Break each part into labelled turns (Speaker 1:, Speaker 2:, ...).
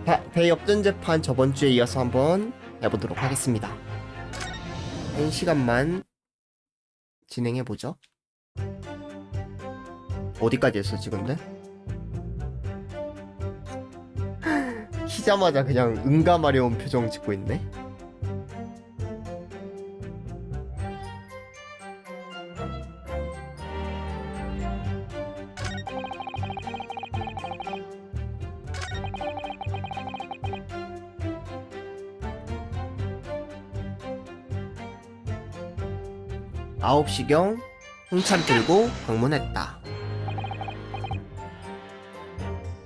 Speaker 1: 자, 대역전 재판 저번 주에 이어서 한번 해보도록 하겠습니다. 1시간만 진행해보죠. 어디까지 했어, 지금데? 키자마자 그냥 응감하려운 표정 짓고 있네. 아홉 시경 홍차를 들고 방문했다.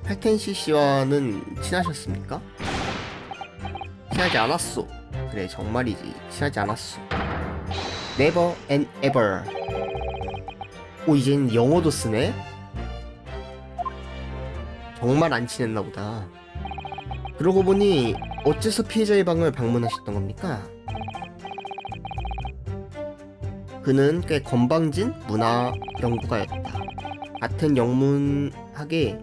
Speaker 1: 팔텐시 씨와는 친하셨습니까? 친하지 않았소. 그래, 정말이지. 친하지 않았소. Never and ever. 오, 이젠 영어도 쓰네? 정말 안 친했나 보다. 그러고 보니 어째서 피해자의 방을 방문하셨던 겁니까? 그는 꽤 건방진 문화 연구가였다. 같은 영문학의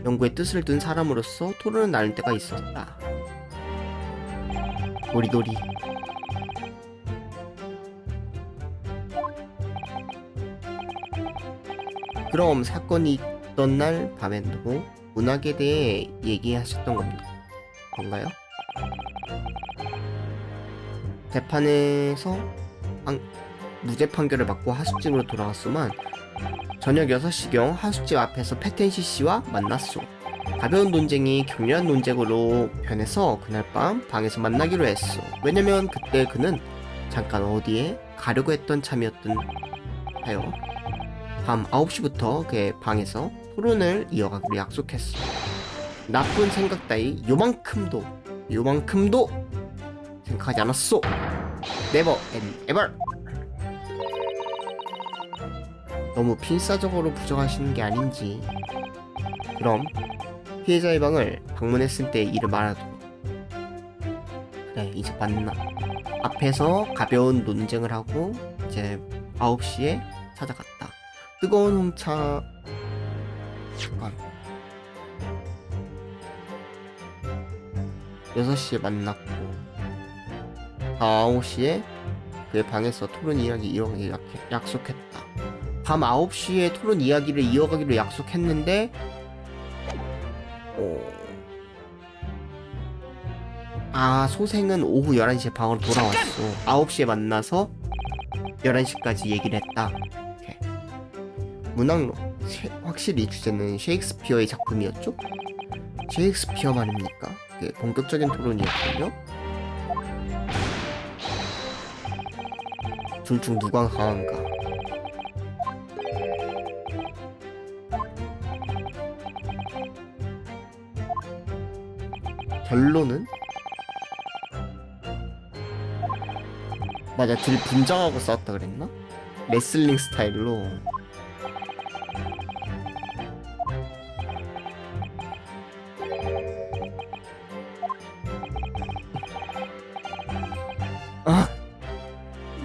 Speaker 1: 연구에 뜻을 둔 사람으로서 토론을 나눌 때가 있었다. 도리도리. 그럼 사건이 있던 날 밤에도 문학에 대해 얘기하셨던 건가요? 재판에서 무죄 판결을 받고 하숙집으로 돌아갔소만 저녁 6시경 하숙집 앞에서 패텐시 씨와 만났소. 가벼운 논쟁이 격렬한 논쟁으로 변해서 그날 밤 방에서 만나기로 했소. 왜냐면 그때 그는 잠깐 어디에 가려고 했던 참이었던 하여 밤 9시부터 그의 방에서 토론을 이어가기로 약속했어. 나쁜 생각 따위 요만큼도 생각하지 않았소. Never and ever. 너무 필사적으로 부정하시는 게 아닌지. 그럼 피해자의 방을 방문했을 때 일을 말하도록. 그래, 이제 만나. 앞에서 가벼운 논쟁을 하고 이제 9시에 찾아갔다. 뜨거운 홍차. 잠깐. 6시에 만났고 9시에 그의 방에서 토론 이야기 이어가기로 약속했다. 밤 9시에 토론 이야기를 이어가기로 약속했는데 소생은 오후 11시에 방으로 돌아왔어. 9시에 만나서 11시까지 얘기를 했다. 오케이. 문학로 확실히 주제는 셰익스피어의 작품이었죠? 셰익스피어 말입니까? 본격적인 토론이었군요. 둘 중 누가 강한가? 결론은? 맞아, 둘이 분장하고 싸웠다 그랬나? 레슬링 스타일로.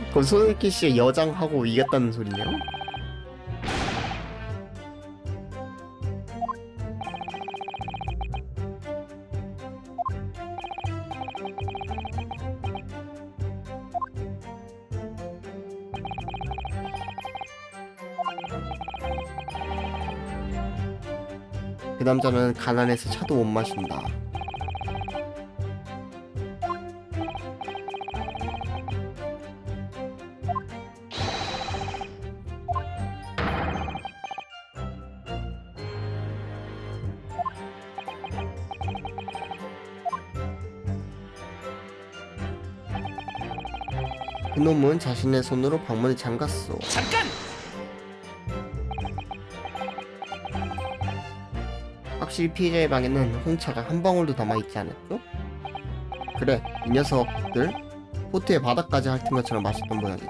Speaker 1: 그럼 손석희 씨의 여장하고 이겼다는 소리냐? 그 남자는 가난해서 차도 못 마신다. 그놈은 자신의 손으로 방문을 잠갔어.
Speaker 2: 잠깐!
Speaker 1: 확실히 피해자의 방에는 홍차가 한 방울도 남아있지 않았죠? 그래, 이 녀석들 포트에 바닥까지 핥은 것처럼 마셨던 모양이군.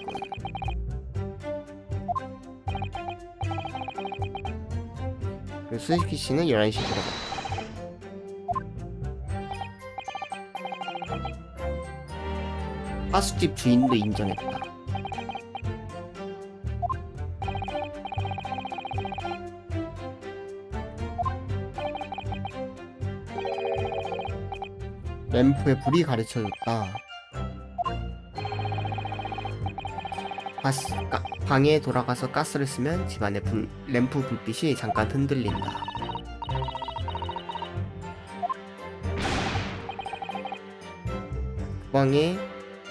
Speaker 1: 그리고 수지키 씨는 11시에 들어갔다. 하숙집 주인도 인정했다. 램프에 불이 가르쳐줬다. 방에 돌아가서 가스를 쓰면 집안의 램프 불빛이 잠깐 흔들린다. 그 방에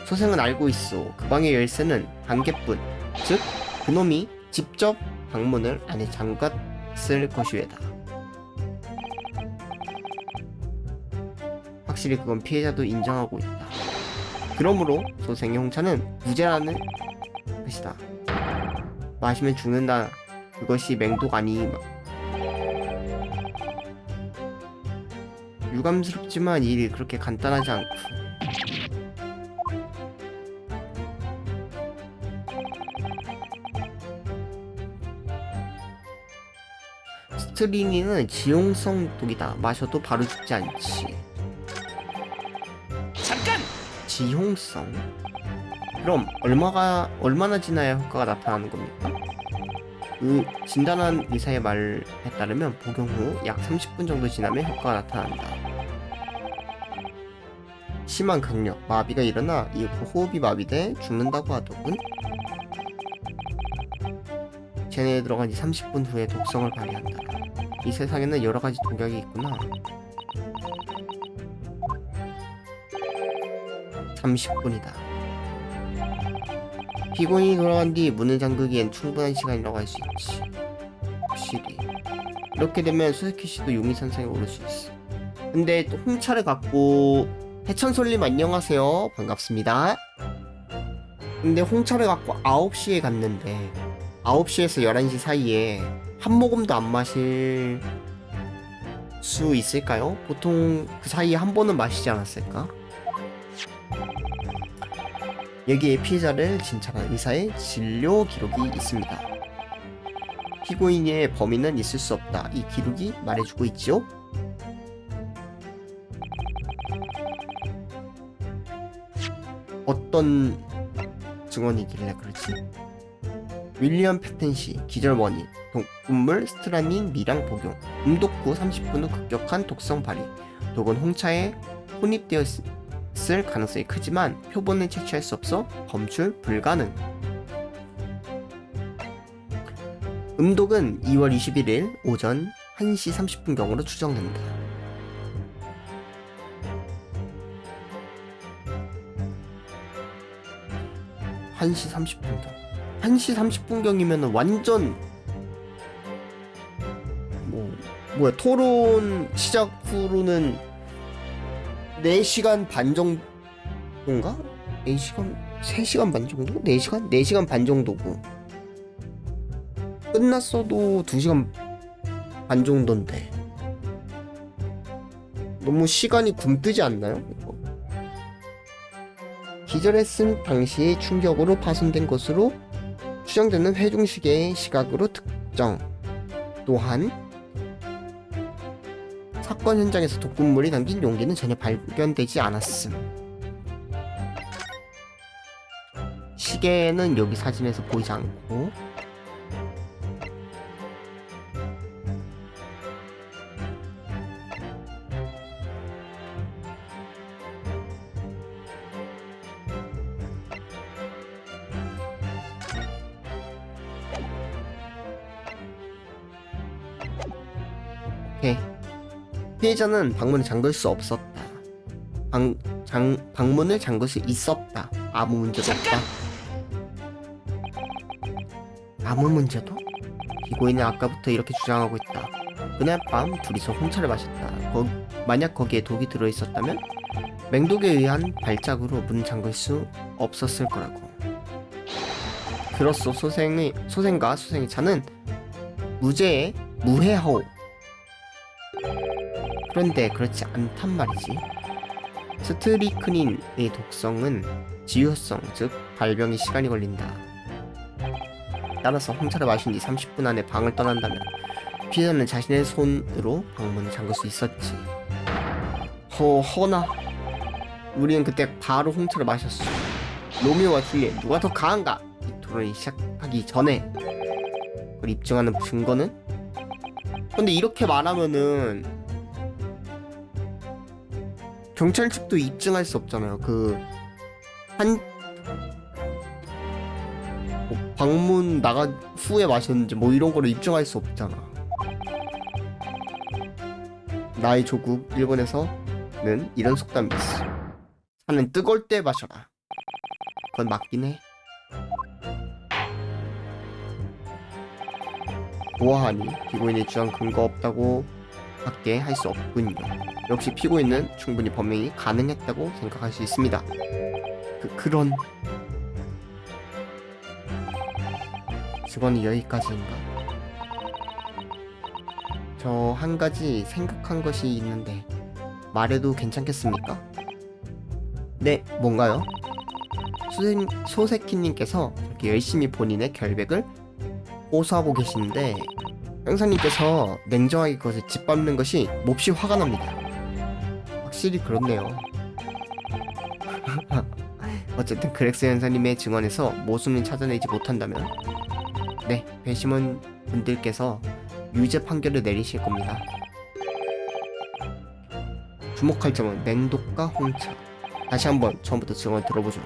Speaker 1: 소생은 알고 있어. 그 방의 열쇠는 한 개뿐. 즉 그놈이 직접 방문을 안에 잠갔을 것이외다. 확실히 그건 피해자도 인정하고 있다. 그러므로 소생의 홍차는 무죄라는 것이다. 마시면 죽는다. 그것이 맹독 아니. 유감스럽지만 일이 그렇게 간단하지 않고, 스트리니는 지용성 독이다. 마셔도 바로 죽지 않지.
Speaker 2: 잠깐!
Speaker 1: 지용성? 그럼 얼마나 지나야 효과가 나타나는 겁니까? 진단한 의사의 말에 따르면 복용 후 약 30분 정도 지나면 효과가 나타난다. 심한 강력, 마비가 일어나 이후 호흡이 마비돼 죽는다고 하더군. 체내에 들어간 지 30분 후에 독성을 발휘한다. 이 세상에는 여러가지 독약이 있구나. 30분이다. 피고인이 돌아간 뒤 문을 잠그기엔 충분한 시간이라고 할 수 있지. 확실히 이렇게 되면 수세키 씨도 용의선상에 오를 수 있어. 근데 또 홍차를 갖고 해천솔님 안녕하세요. 반갑습니다. 근데 홍차를 갖고 9시에 갔는데 9시에서 11시 사이에 한 모금도 안 마실 수 있을까요? 보통 그 사이에 한 번은 마시지 않았을까? 여기에 피해자를 진찰한 의사의 진료 기록이 있습니다. 피고인의 범인은 있을 수 없다. 이 기록이 말해주고 있지요? 어떤 증언이길래 그렇지? 윌리엄 패텐시 기절 원인 독극물 스트라닌 미량 복용 음독 후 30분 후 급격한 독성 발휘 독은 홍차에 혼입되었을 가능성이 크지만 표본은 채취할 수 없어 검출 불가능. 음독은 2월 21일 오전 1시 30분경으로 추정된다. (1시 30분경) 1시 30분경이면 완전 뭐야 토론 시작 후로는 4시간 반 정도인가? 4시간? 3시간 반 정도? 4시간? 4시간 반 정도고 끝났어도 2시간 반 정도인데 너무 시간이 굼뜨지 않나요? 기절했음 당시 충격으로 파손된 것으로 추정되는 회중시계의 시각으로 특정. 또한 사건 현장에서 독극물이 담긴 용기는 전혀 발견되지 않았음. 시계는 여기 사진에서 보이지 않고 오케이. 피해자는 방문을 잠글 수 없었다. 방문을 잠글 수 있었다. 아무 문제도 없다. 아무 문제도? 피고인은 아까부터 이렇게 주장하고 있다. 그날 밤 둘이서 홍차를 마셨다. 만약 거기에 독이 들어있었다면 맹독에 의한 발작으로 문을 잠글 수 없었을 거라고. 그로써 소생과 수생의 차는 무죄에 무해하오. 그런데 그렇지 않단 말이지. 스트리크닌의 독성은 지효성, 즉 발병에 시간이 걸린다. 따라서 홍차를 마신 뒤 30분 안에 방을 떠난다면 피해자는 자신의 손으로 방문을 잠글 수 있었지. 허나 우리는 그때 바로 홍차를 마셨어. 로미오와 줄리엣 누가 더 강한가? 이 토론이 시작하기 전에 그걸 입증하는 증거는? 근데 이렇게 말하면은 경찰 측도 입증할 수 없잖아요. 한 방문 나간 후에 마셨는지 뭐 이런 거를 입증할 수 없잖아. 나의 조국 일본에서는 이런 속담이 있어. 차는 뜨거울 때 마셔라. 그건 맞긴 해. 보아하니 피고인의 주장 근거 없다고 밖에 할 수 없군요. 역시 피고인은 충분히 범행이 가능했다고 생각할 수 있습니다. 그런 직원이 여기까지인가? 저 한 가지 생각한 것이 있는데 말해도 괜찮겠습니까? 네, 뭔가요? 소세키님께서 이렇게 열심히 본인의 결백을 호소하고 계시는데 형사님께서 냉정하게 그것을 짓밟는 것이 몹시 화가 납니다. 확실히 그렇네요. 어쨌든 그렉스 형사님의 증언에서 모순을 찾아내지 못한다면 네, 배심원 분들께서 유죄 판결을 내리실 겁니다. 주목할 점은 맹독과 홍차. 다시 한번 처음부터 증언 들어보죠.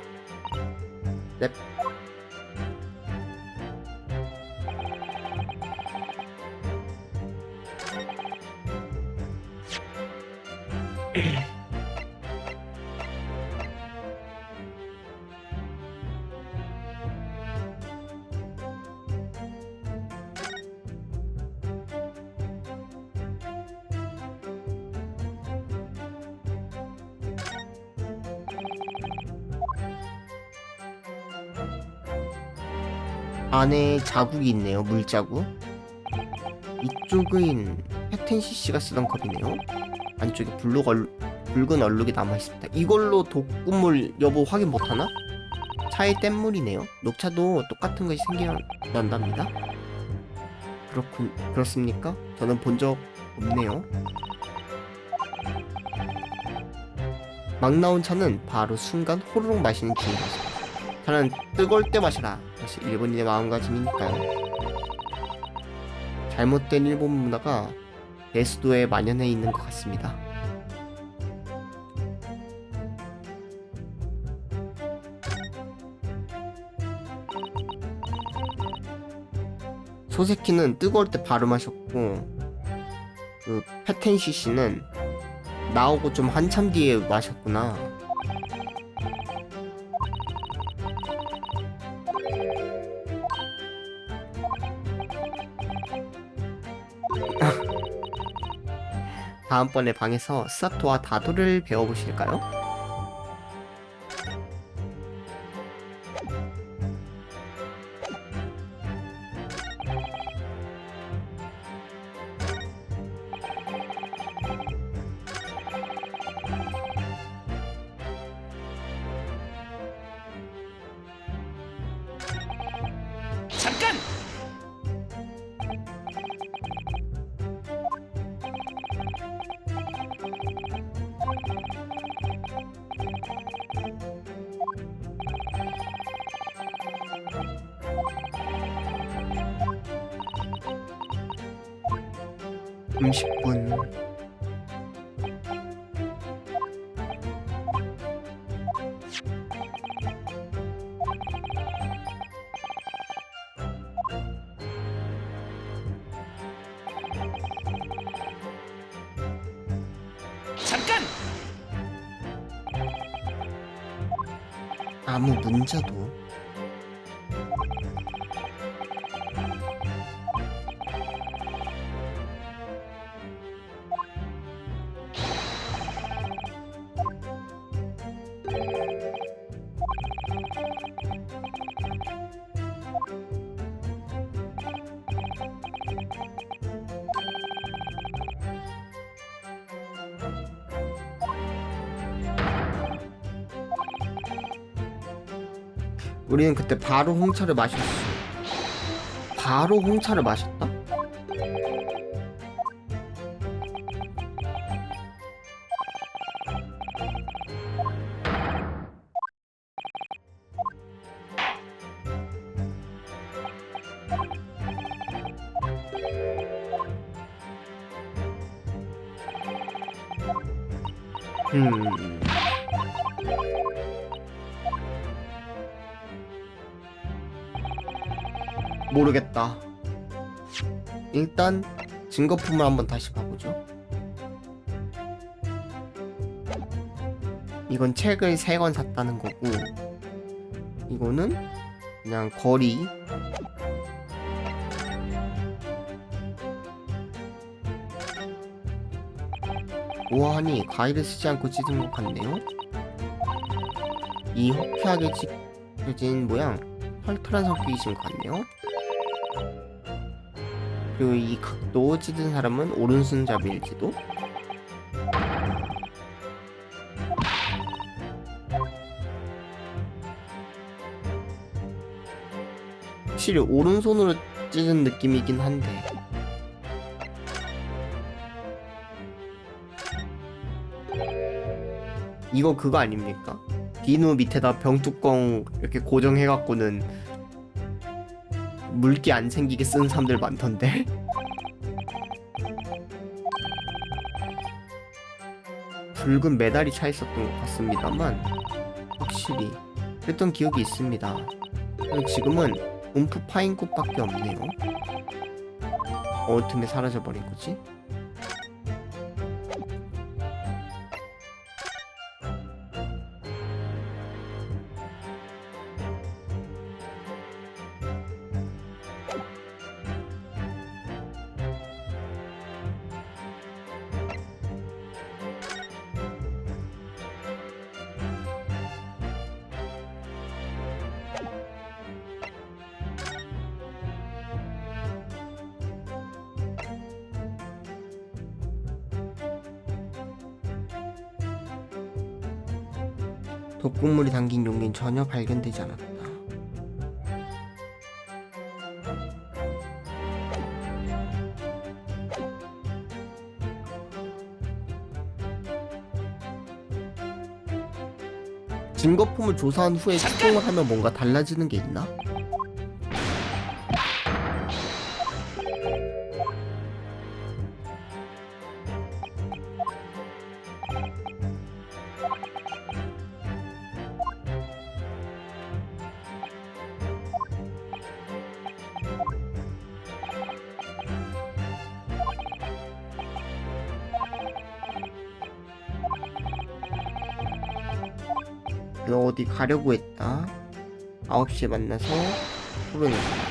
Speaker 1: 넵. 안에 자국이 있네요. 물자국. 이쪽은 패텐시 씨가 쓰던 컵이네요. 안쪽에 붉은 얼룩이 남아있습니다. 이걸로 독극물 여부 확인 못하나? 차에 뗏물이네요. 녹차도 똑같은 것이 생겨난답니다. 그렇습니까? 저는 본 적 없네요. 막 나온 차는 바로 순간 호로록 마시는 중이라서 차는 뜨거울 때 마셔라. 역시 일본인의 마음가짐이니까요. 잘못된 일본 문화가 대수도에 만연해 있는 것 같습니다. 소세키는 뜨거울 때 바로 마셨고 패텐시 씨는 나오고 좀 한참 뒤에 마셨구나. 다음번에 방에서 스사토와 다도를 배워보실까요?
Speaker 2: 잠깐!
Speaker 1: (30분)
Speaker 2: 잠깐!
Speaker 1: 아무 문자도 우리는 그때 바로 홍차를 마셨어. 바로 홍차를 마셨다? 음. 모르겠다. 일단 증거품을 한번 다시 봐보죠. 이건 책을 3권 샀다는 거고, 이거는 그냥 거리. 우아하니 가위를 쓰지 않고 찢은 것 같네요. 이 호쾌하게 찢어진 모양, 털털한 성격이 있는 것 같네요. 그리고 이 각도 찢은 사람은 오른손잡이일지도. 확실히 오른손으로 찢은 느낌이긴 한데, 이거 그거 아닙니까? 비누 밑에다 병뚜껑 이렇게 고정해갖고는 물기 안 생기게 쓰는 사람들 많던데. 붉은 메달이 차 있었던 것 같습니다만 확실히 그랬던 기억이 있습니다. 지금은 움프 파인꽃밖에 없네요. 어둠에 사라져버린 거지? 독극물이 담긴 용기는 전혀 발견되지 않았다. 증거품을 조사한 후에 수정을 하면 뭔가 달라지는 게 있나? 너 어디 가려고 했다. 9시에 만나서 토론했다.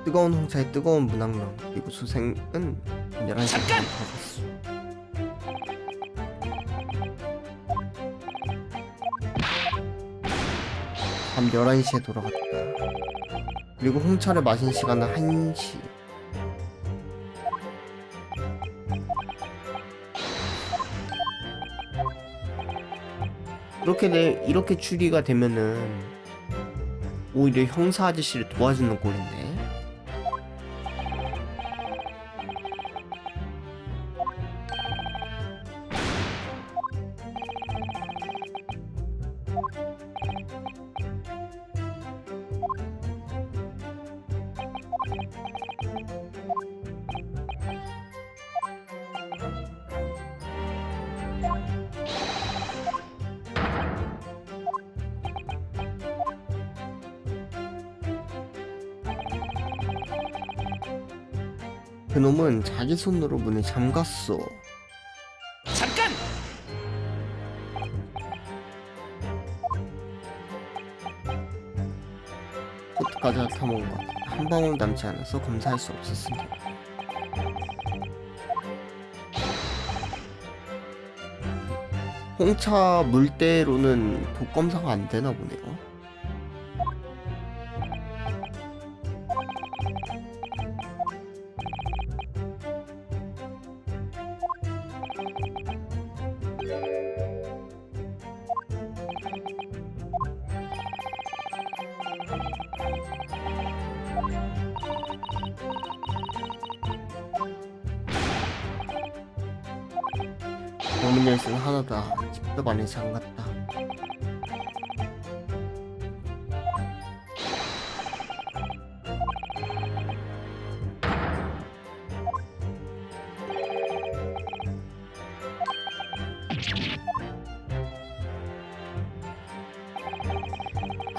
Speaker 1: 뜨거운 홍차에 뜨거운 문학론, 그리고 수생은 11시에 가봤어. 밤 11시에 돌아갔다. 그리고 홍차를 마신 시간은 1시. 이렇게 추리가 되면은 오히려 형사 아저씨를 도와주는 꼴인데. 그놈은 자기 손으로 문을 잠갔어.
Speaker 2: 잠깐!
Speaker 1: 코트까지 핥아먹은 것 같아. 한 방울 남지 않아서 검사할 수 없었습니다. 홍차 물때로는 독 검사가 안 되나 보네요. 범인 열쇠는 하나다. 집도 안에 잠갔다.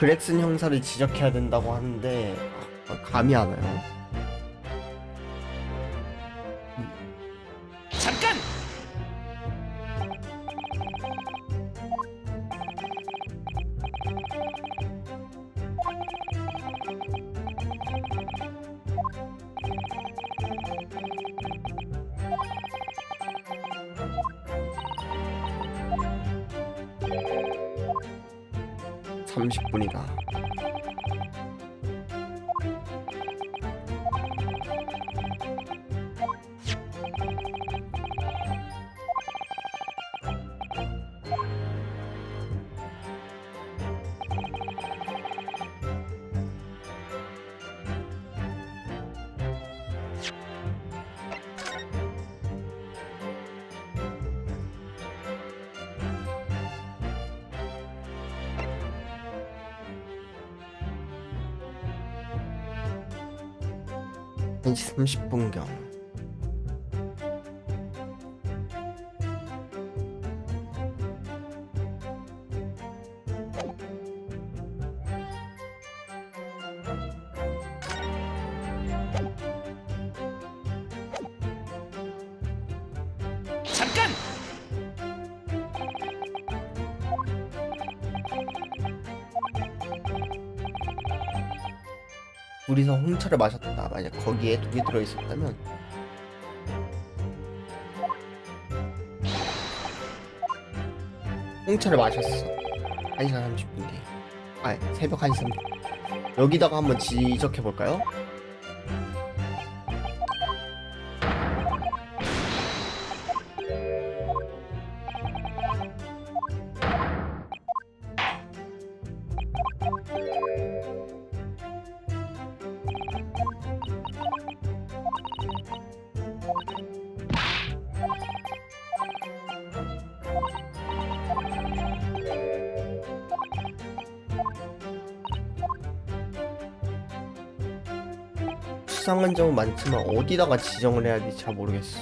Speaker 1: 그렉슨 형사를 지적해야 된다고 하는데 감이 안 와요.
Speaker 2: 잠깐!
Speaker 1: 삼십 분이다. 한 시 30분경.
Speaker 2: 잠깐!
Speaker 1: 둘이서 홍차를 마셨다. 만약 거기에 독이 들어있었다면 홍차를 마셨어. 1시간 30분 뒤에. 새벽 1시 30분. 여기다가 한번 지적해볼까요? 수상한 점은 많지만 어디다가 지정을 해야 될지 잘 모르겠어.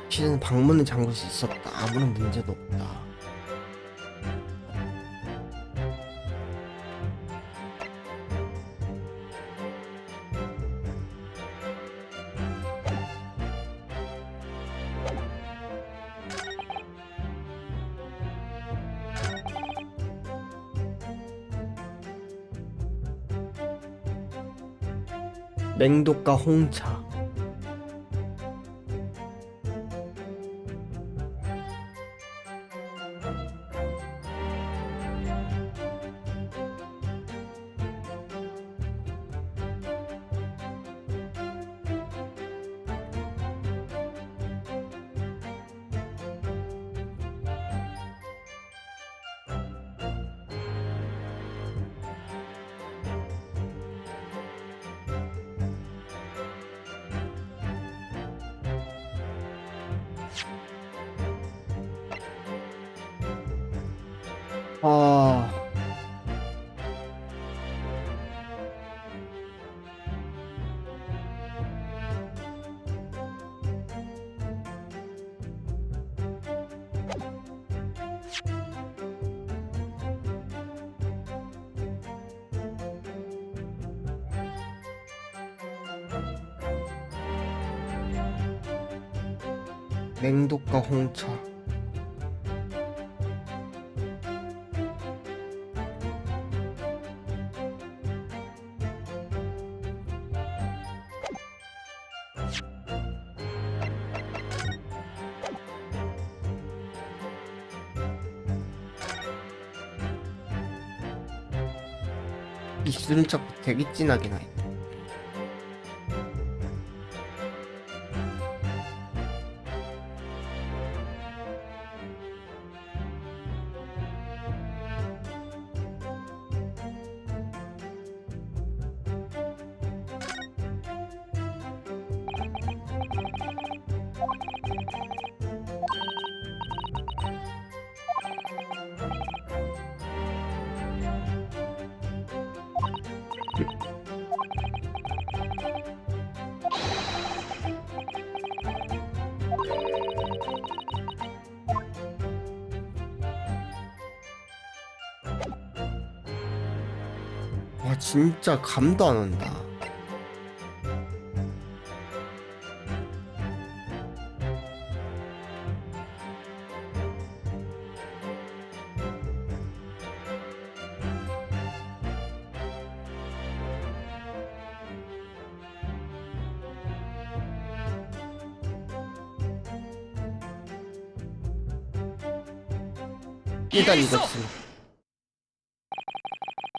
Speaker 1: 시는 방문은 잠글 수 있었다. 아무런 문제도 없다. 맹독과 홍차. 아, 맹독과 홍차. 입술은 자꾸 되게 진하게 나요. 진짜 감도 안 온다. 일단 이것은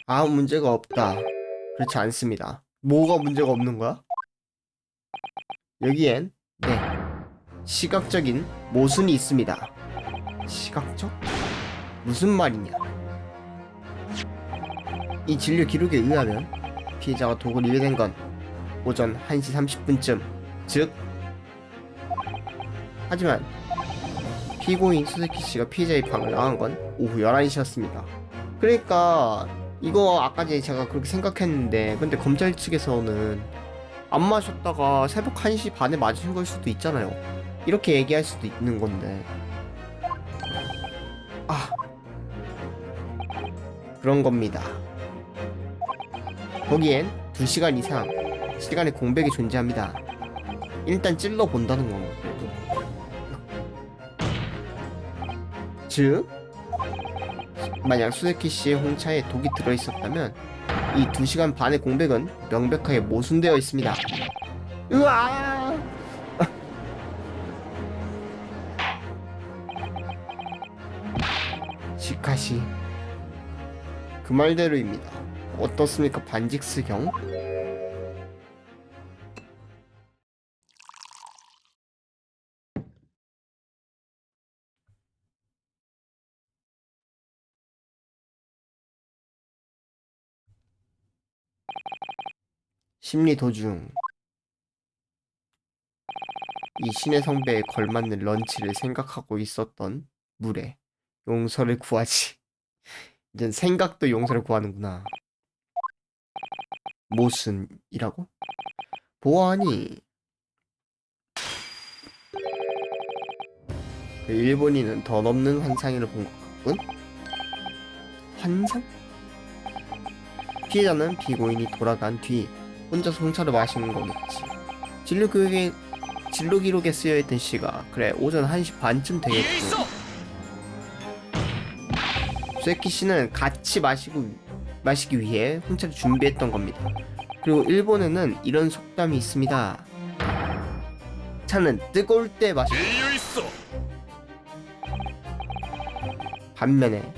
Speaker 1: 아무 문제가 없다. 그렇지 않습니다. 뭐가 문제가 없는 거야? 여기엔 네 시각적인 모순이 있습니다. 시각적? 무슨 말이냐? 이 진료 기록에 의하면 피해자가 독을 입게 건 오전 1시 30분쯤, 즉 하지만 피고인 수세키 씨가 피해자의 방을 나간 건 오후 11시였습니다. 그러니까 이거 아까 전에 제가 그렇게 생각했는데, 근데 검찰 측에서는 안 마셨다가 새벽 1시 반에 맞으신 걸 수도 있잖아요. 이렇게 얘기할 수도 있는 건데, 그런 겁니다. 거기엔 2시간 이상 시간의 공백이 존재합니다. 일단 찔러 본다는 건 즉 만약 수세키 씨의 홍차에 독이 들어있었다면 이 2시간 반의 공백은 명백하게 모순되어 있습니다. 으아! 시카시 그 말대로입니다. 어떻습니까, 반직스경? 심리 도중 이 신의 성배에 걸맞는 런치를 생각하고 있었던 물에 용서를 구하지. 이젠 생각도 용서를 구하는구나. 모순이라고? 보아하니 그 일본인은 더 넘는 환상을 본 것 같군? 환상? 피해자는 피고인이 돌아간 뒤 혼자서 홍차를 마시는 거겠지. 진로 기록에 쓰여있던 시가 그래 오전 1시 반쯤 되겠군. 수에키 씨는 같이 마시기 위해 홍차를 준비했던 겁니다. 그리고 일본에는 이런 속담이 있습니다. 차는 뜨거울 때 마시고. 반면에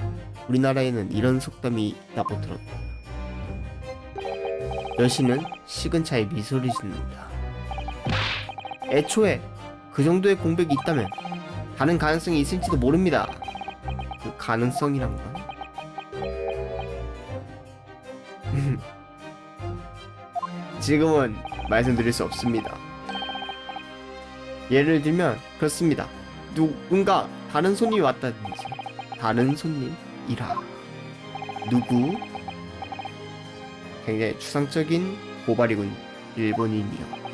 Speaker 1: 우리나라에는 이런 속담이 있다고 들었다. 여신은 식은 차에 미소를 짓는다. 애초에 그 정도의 공백이 있다면 다른 가능성이 있을지도 모릅니다. 그 가능성이란 건 지금은 말씀드릴 수 없습니다. 예를 들면 그렇습니다. 누군가 다른 손님이 왔다든지, 다른 손님이라 누구? 굉장히 추상적인 고발이군. 일본인이요.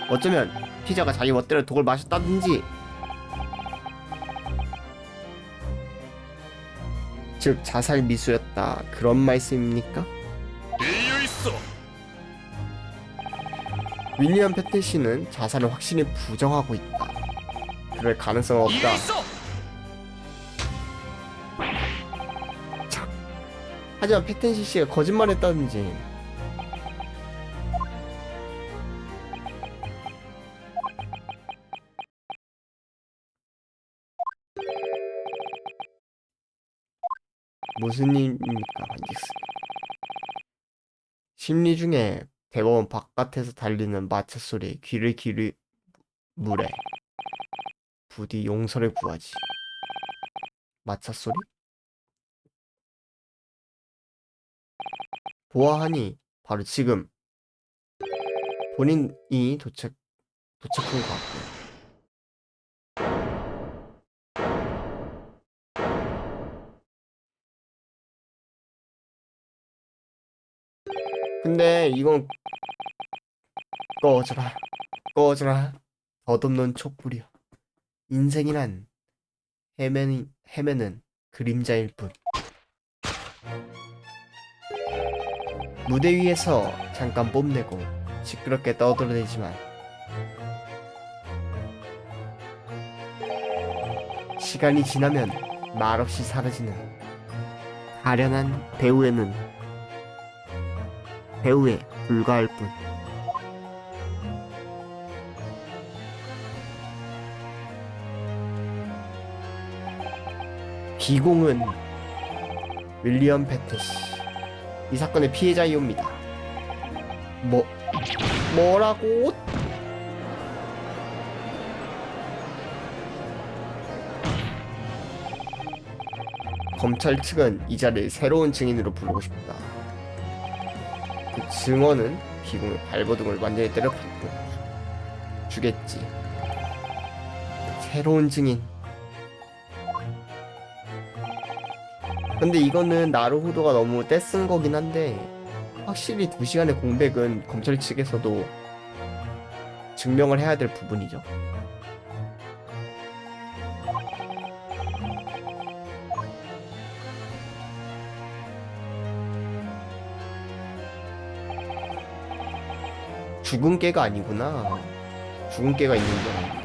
Speaker 1: 어쩌면 피자가 자기 멋대로 독을 마셨다든지, 즉 자살 미수였다, 그런 말씀입니까? 윌리엄 패튼 씨는 자살을 확실히 부정하고 있다. 그럴 가능성은 없다. 참. 하지만 패튼 씨가 거짓말했다든지, 무슨 일입니까, 반직스? 심리 중에 대법원 바깥에서 달리는 마차 소리에 귀를 물에 부디 용서를 구하지. 마차 소리? 보아하니 바로 지금 본인이 도착한 것 같고요. 근데 이건 꺼져라 덧없는 촛불이여. 인생이란 헤매는 그림자일 뿐. 무대 위에서 잠깐 뽐내고 시끄럽게 떠들어대지만 시간이 지나면 말없이 사라지는 아련한 배우의 눈, 배우에 불과할 뿐. 비공은 윌리엄 패트시, 이 사건의 피해자이옵니다. 뭐라고? 검찰 측은 이자를 새로운 증인으로 부르고 싶다. 그 증언은 비공의 발버둥을 완전히 때려박고 주겠지. 새로운 증인. 근데 이거는 나루호도가 너무 떼쓴 거긴 한데 확실히 2시간의 공백은 검찰 측에서도 증명을 해야 될 부분이죠. 죽은 깨가 아니구나. 죽은 깨가 있는 거야.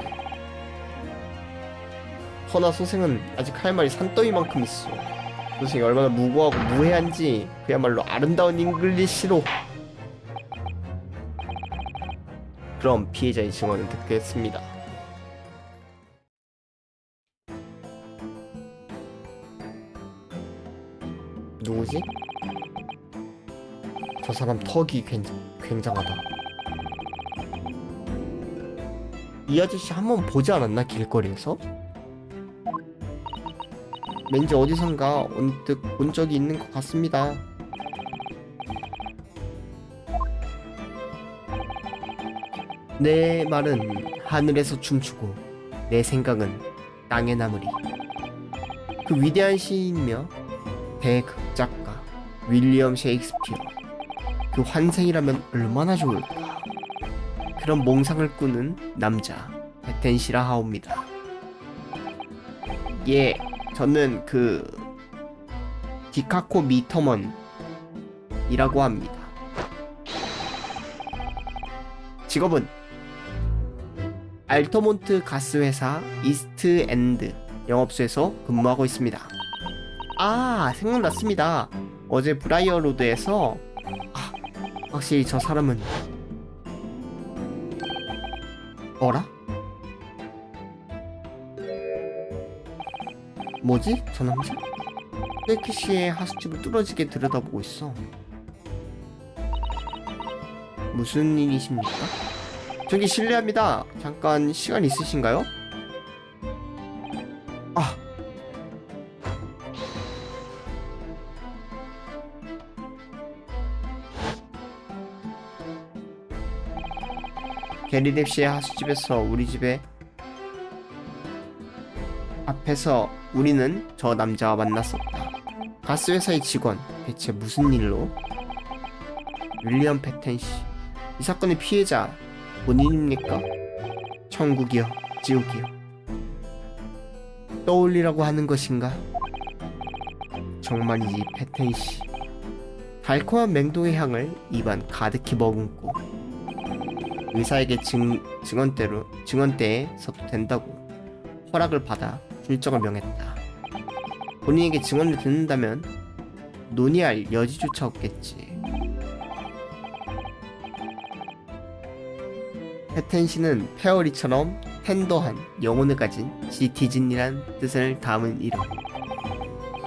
Speaker 1: 허나 소생은 아직 할 말이 산더미만큼 있어. 소생이 얼마나 무고하고 무해한지 그야말로 아름다운 잉글리시로. 그럼 피해자의 증언을 듣겠습니다. 누구지? 저 사람 턱이 굉장하다. 이 아저씨 한번 보지 않았나, 길거리에서? 왠지 어디선가 언뜻 본 적이 있는 것 같습니다. 내 말은 하늘에서 춤추고 내 생각은 땅에 남으리. 그 위대한 시인이며 대극작가 윌리엄 셰익스피어, 그 환생이라면 얼마나 좋을까. 그런 몽상을 꾸는 남자 베텐시라 하옵니다. 예, 저는 그 디카코 미터먼이라고 합니다. 직업은 알터몬트 가스회사 이스트엔드 영업소에서 근무하고 있습니다. 아, 생각났습니다. 어제 브라이어 로드에서 확실히 저 사람은 어라? 뭐지? 저 남자? 셀키씨의 하숙집을 뚫어지게 들여다보고 있어. 무슨 일이십니까? 저기 실례합니다. 잠깐 시간 있으신가요? 게리뎁 씨의 하숙집에서 우리 집에 앞에서 우리는 저 남자와 만났었다. 가스회사의 직원, 대체 무슨 일로? 윌리엄 패텐 씨, 이 사건의 피해자 본인입니까? 천국이여, 지옥이여, 떠올리라고 하는 것인가? 정말이지, 패텐 씨. 달콤한 맹도의 향을 입안 가득히 머금고 의사에게 증언대에 서도 된다고 허락을 받아 출정을 명했다. 본인에게 증언을 듣는다면 논의할 여지조차 없겠지. 패텐 씨는 페어리처럼 텐더한 영혼을 가진 지티즌이란 뜻을 담은 이름.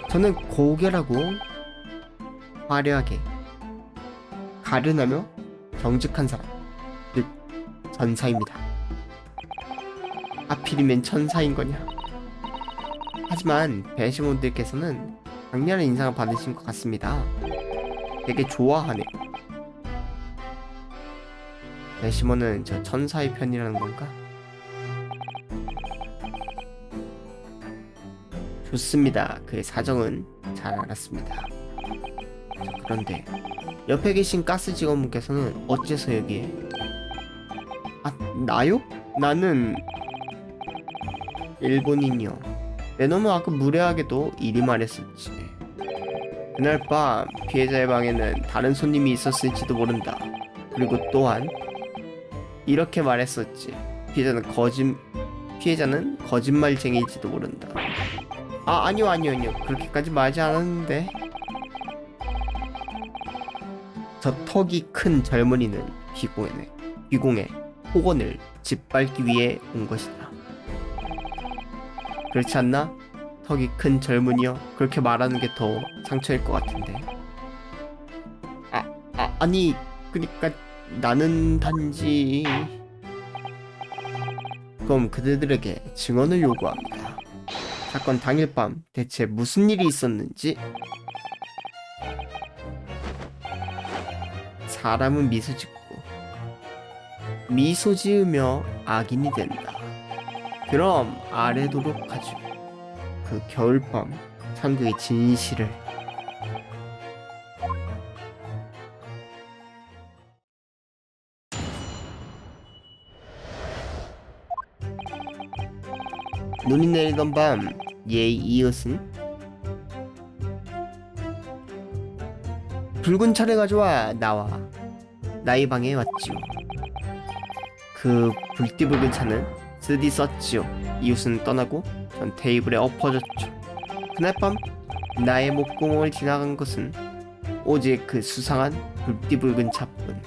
Speaker 1: 저는 고결하고 화려하게 가련하며 정직한 사람, 즉 전사입니다. 하필이면 천사인 거냐? 하지만 배시몬들께서는 강렬한 인상을 받으신 것 같습니다. 되게 좋아하네요. 배시몬은 저 천사의 편이라는 건가? 좋습니다. 그의 사정은 잘 알았습니다. 자, 그런데 옆에 계신 가스 직원분께서는 어째서 여기에? 나요? 나는 일본인이요. 내 놈은 아까 무례하게도 이리 말했었지. 그날 밤 피해자의 방에는 다른 손님이 있었을지도 모른다. 그리고 또한 이렇게 말했었지. 피해자는 거짓말쟁이일지도 모른다. 아니요. 그렇게까지 말하지 않았는데. 저 턱이 큰 젊은이는 비공의 폭언을 짓밟기 위해 온 것이다. 그렇지 않나? 턱이 큰 젊은이여. 그렇게 말하는 게 더 상처일 것 같은데. 아니, 그러니까 나는 단지... 그럼 그들에게 증언을 요구합니다. 사건 당일 밤 대체 무슨 일이 있었는지. 사람은 미소 짓고 미소 지으며 악인이 된다. 그럼 아래도록 하죠. 그 겨울밤 상극의 진실을. 눈이 내리던 밤 예의 이웃은 붉은 차를 가져와 나의 방에 왔지요. 그 붉디붉은 차는 쓰디썼지요. 이웃은 떠나고 전 테이블에 엎어졌죠. 그날 밤 나의 목구멍을 지나간 것은 오직 그 수상한 붉디붉은 차뿐.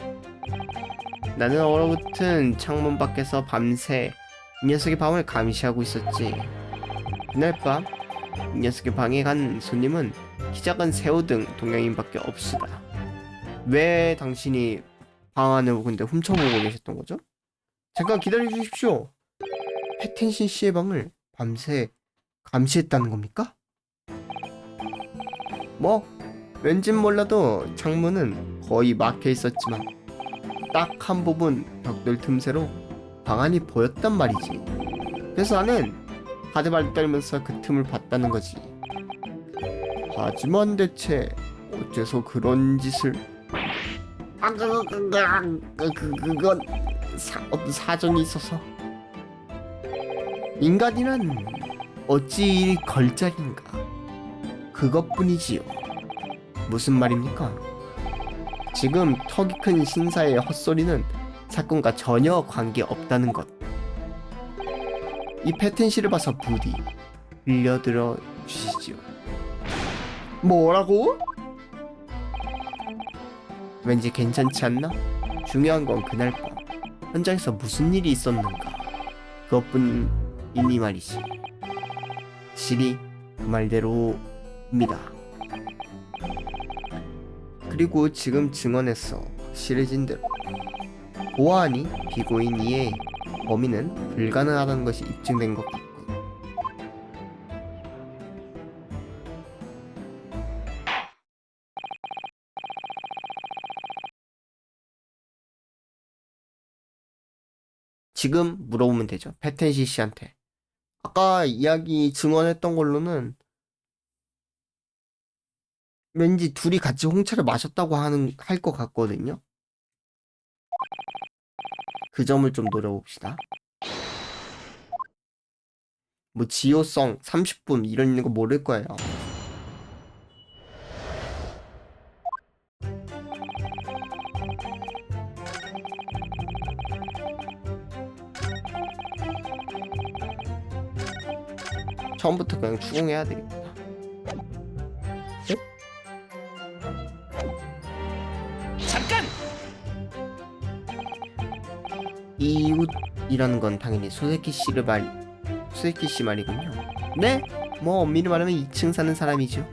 Speaker 1: 나는 얼어붙은 창문 밖에서 밤새 이 녀석의 방을 감시하고 있었지. 그날 밤 이 녀석의 방에 간 손님은 키 작은 새우등 동양인밖에 없으다. 왜 당신이 방 안을 근데 훔쳐보고 계셨던 거죠? 잠깐 기다려 주십시오. 패텐신 씨의 방을 밤새 감시했다는 겁니까? 뭐 왠진 몰라도 창문은 거의 막혀 있었지만 딱 한 부분 벽돌 틈새로 방 안이 보였단 말이지. 그래서 나는 바들바들 떨면서 그 틈을 봤다는 거지. 하지만 대체 어째서 그런 짓을... 그건 어떤 사정이 있어서. 인간이란 어찌 이리 걸작인가. 그것뿐이지요. 무슨 말입니까? 지금 턱이 큰 신사의 헛소리는 사건과 전혀 관계없다는 것. 이 패텐시를 봐서 부디 빌려들어 주시지요. 뭐라고? 왠지 괜찮지 않나? 중요한 건 그날 밤 현장에서 무슨 일이 있었는가. 그것뿐이니 말이지. 실이 그 말대로입니다. 그리고 지금 증언에서 확실해진 대로 보아하니 피고인 이의 범인은 불가능하다는 것이 입증된 것 같고, 지금 물어보면 되죠. 패텐시 씨한테. 아까 이야기 증언했던 걸로는 왠지 둘이 같이 홍차를 마셨다고 할 것 같거든요. 그 점을 좀 노려봅시다. 뭐 지효성 30분 이런 거 모를 거예요. 처음부터 그냥 추궁해야 되겠다.
Speaker 2: 잠깐!
Speaker 1: 이웃이라는 건 당연히 소세키 씨 말이군요. 네? 뭐 엄밀히 말하면 2층 사는 사람이죠.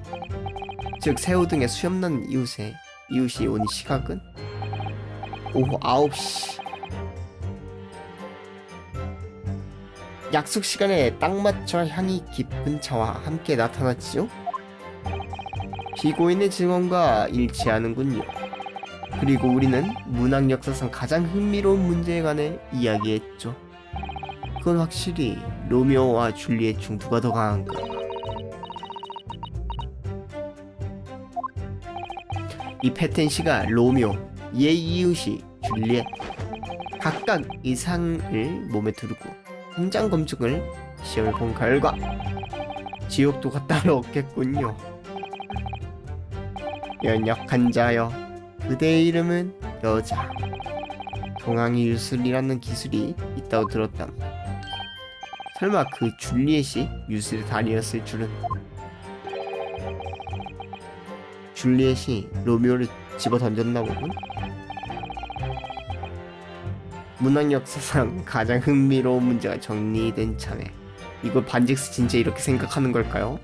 Speaker 1: 즉 새우 등의 수염난 이웃이 온 시각은 오후 9시. 약속 시간에 딱 맞춰 향이 깊은 차와 함께 나타났지요. 피고인의 증언과 일치하는군요. 그리고 우리는 문학 역사상 가장 흥미로운 문제에 관해 이야기했죠. 그건 확실히 로미오와 줄리엣 중 누가 더 강한가. 이 패텐시가 로미오, 얘 이웃이 줄리엣, 각각 이상을 몸에 두르고 현장 검증을 시험해본 결과 지옥도가 따로 없겠군요. 연약한 자여, 그대의 이름은 여자. 동항이 유술이라는 기술이 있다고 들었다만 설마 그 줄리엣이 유술의 달인이었을 줄은. 줄리엣이 로미오를 집어 던졌나 보군. 문학 역사상 가장 흥미로운 문제가 정리된 참에 이걸 반직스 진짜 이렇게 생각하는 걸까요?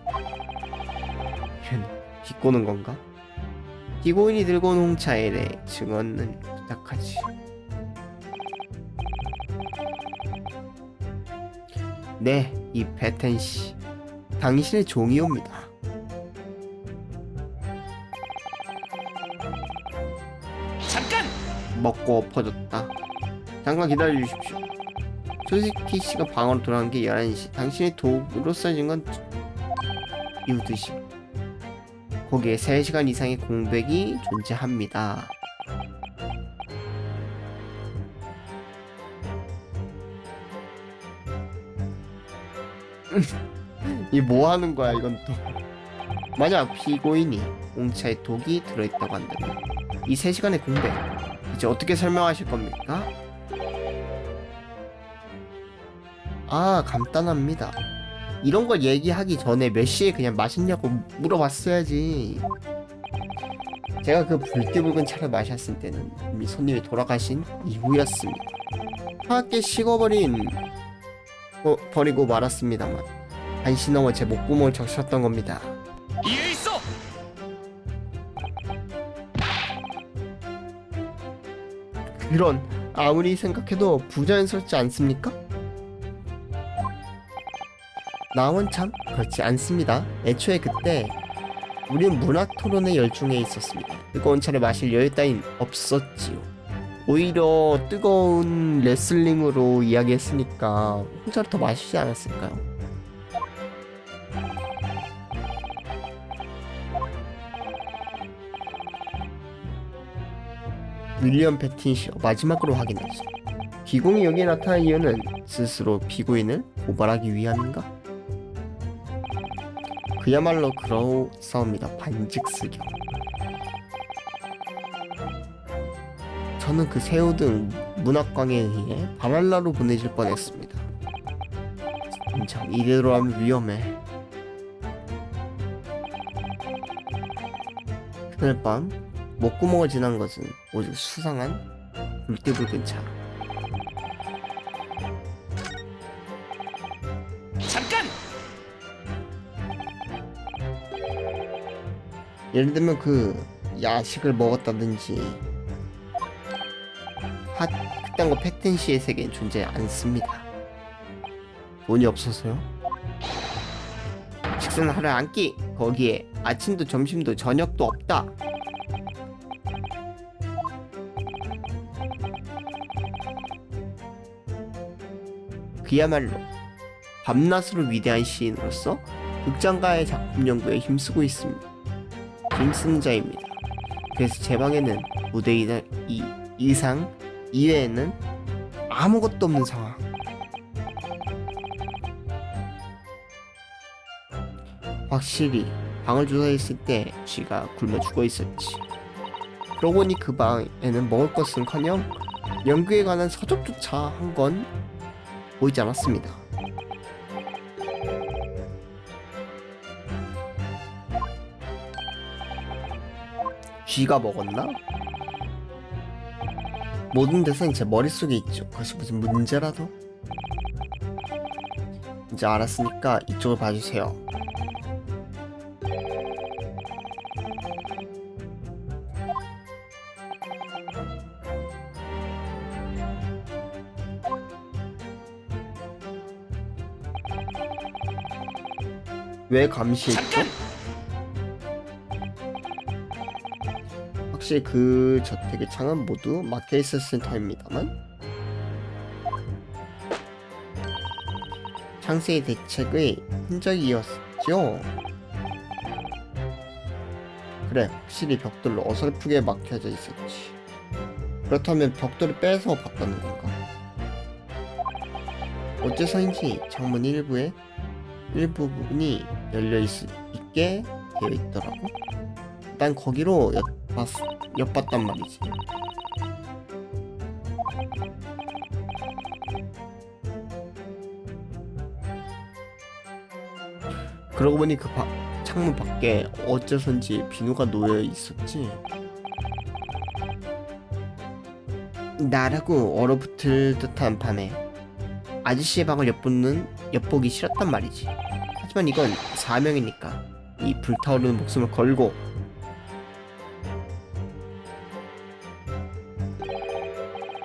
Speaker 1: 비꼬는 건가? 피고인이 들고 온 홍차에 대해 증언을 부탁하지. 네, 이 베텐씨, 당신의 종이옵니다.
Speaker 2: 잠깐!
Speaker 1: 먹고 엎어졌다. 잠깐 기다려주십시오. 조스키 씨가 방으로 돌아간 게 11시. 당신의 도구로 써진 건 이후 2시. 거기에 3시간 이상의 공백이 존재합니다. 이 뭐 하는 거야 이건 또. 만약 피고인이 홍차에 독이 들어있다고 한다면 이 3시간의 공백 이제 어떻게 설명하실 겁니까? 아, 간단합니다. 이런 걸 얘기하기 전에 몇 시에 그냥 마셨냐고 물어봤어야지. 제가 그 붉디붉은 차를 마셨을 때는 이미 손님이 돌아가신 이후였습니다. 차갑게 식어버린 버리고 말았습니다만 1시 넘어 제 목구멍을 적셨던 겁니다.
Speaker 2: 이해 있어.
Speaker 1: 그런, 아무리 생각해도 부자연스럽지 않습니까? 나원 참 그렇지 않습니다. 애초에 그때 우린 문학 토론에 열중해 있었습니다. 뜨거운 차를 마실 여유 따윈 없었지요. 오히려 뜨거운 레슬링으로 이야기했으니까 홍차를 더 마시지 않았을까요? 윌리엄 패틴시어 마지막으로 확인하지. 비공이 여기에 나타난 이유는 스스로 피고인을 고발하기 위함인가? 그야말로 그렇사옵니다. 반직스경. 저는 그 새우등 문학광에 의해 바랄라로 보내질 뻔했습니다. 인정, 이대로 하면 위험해. 그날 밤 목구멍을 지난 것은 오직 수상한 붉디붉은 차.
Speaker 2: 잠깐!
Speaker 1: 예를 들면 그 야식을 먹었다든지 그딴 거 패텐시의 세계엔 존재하지 않습니다. 돈이 없어서요? 식사는 하루에 한 끼. 거기에 아침도 점심도 저녁도 없다. 그야말로 밤낮으로 위대한 시인으로서 극장가의 작품 연구에 힘쓰고 있습니다. 힘쓰는 자입니다. 그래서 제 방에는 무대 이상 이외에는 아무것도 없는 상황. 확실히 방을 조사했을 때 쥐가 굶어 죽어 있었지. 그러고 보니 그 방에는 먹을 것은커녕 연구에 관한 서적조차 한 권 보이지 않았습니다. 쥐가 먹었나? 모든 대상이 제 머릿속에 있죠. 그것이 무슨 문제라도? 이제 알았으니까 이쪽을 봐주세요. 왜 감시했죠?
Speaker 2: 잠깐!
Speaker 1: 확실히 그 저택의 창은 모두 막혀 있었을 터입니다만 창세의 대책의 흔적이었죠. 그래, 확실히 벽돌로 어설프게 막혀져 있었지. 그렇다면 벽돌을 빼서 봤다는 건가? 어째서인지 창문 일부분이 열려 있게 되어 있더라고. 난 거기로 엿봤단 말이지. 그러고 보니 그 창문 밖에 어째선지 비누가 놓여 있었지. 나라고 얼어붙을 듯한 밤에 아저씨의 방을 엿보기 싫었단 말이지. 하지만 이건 사명이니까 이 불타오르는 목숨을 걸고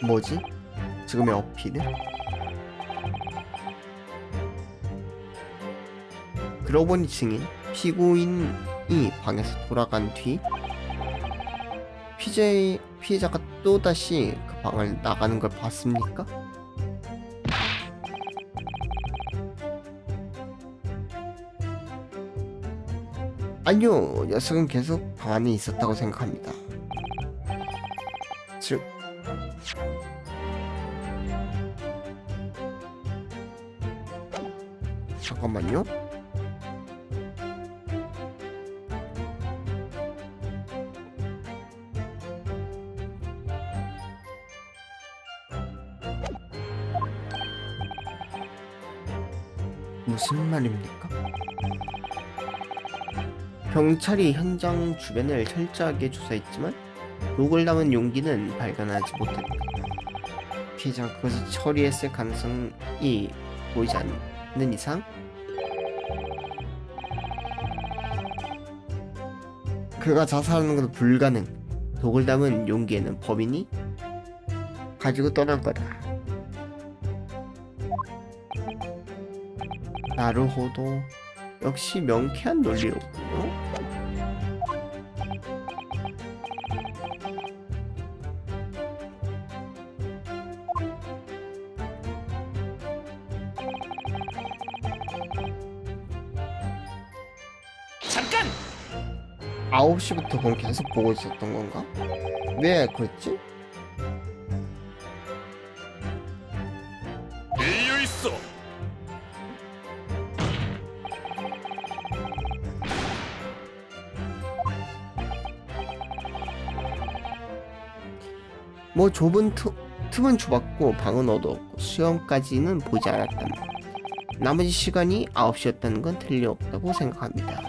Speaker 1: 뭐지? 지금의 어필은? 그러고 보니 증인 피고인이 방에서 돌아간 뒤 피해자가 또다시 그 방을 나가는 걸 봤습니까? 아니요, 녀석은 계속 방 안에 있었다고 생각합니다. 즉, 잠깐만요. 무슨 말입니까? 경찰이 현장 주변을 철저하게 조사했지만 독을 담은 용기는 발견하지 못했다. 피해자가 그것을 처리했을 가능성이 보이지 않는 이상 그가 자살하는 것은 불가능. 독을 담은 용기에는 범인이 가지고 떠난 거다. 나루호도 역시 명쾌한 논리였군요.
Speaker 2: 잠깐!
Speaker 1: 9시부터 그럼 계속 보고 있었던 건가? 왜 그랬지?
Speaker 2: 비어 있어.
Speaker 1: 뭐 좁은 틈은 좁았고 방은 어두웠고 수영까지는 보지 않았단 말. 나머지 시간이 9시였다는 건 틀림없다고 생각합니다.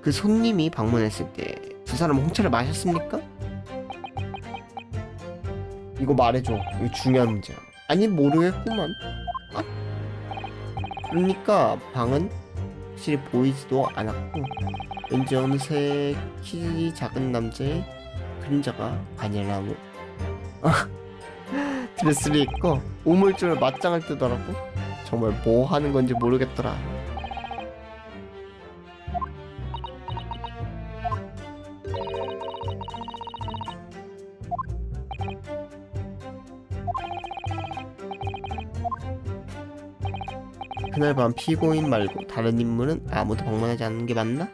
Speaker 1: 그 손님이 방문했을 때 두 사람은 홍차를 마셨습니까? 이거 말해줘. 이거 중요한 문제야. 아니 모르겠구만. 아? 그러니까 방은 확실히 보이지도 않았고 왠지 어느새 키 작은 남자의 그림자가 가니라고 드레스를 입고 우물쭈물 맞짱을 뜨더라고. 정말 뭐 하는 건지 모르겠더라. 그날 밤 피고인 말고 다른 인물은 아무도 방문하지 않는 게 맞나?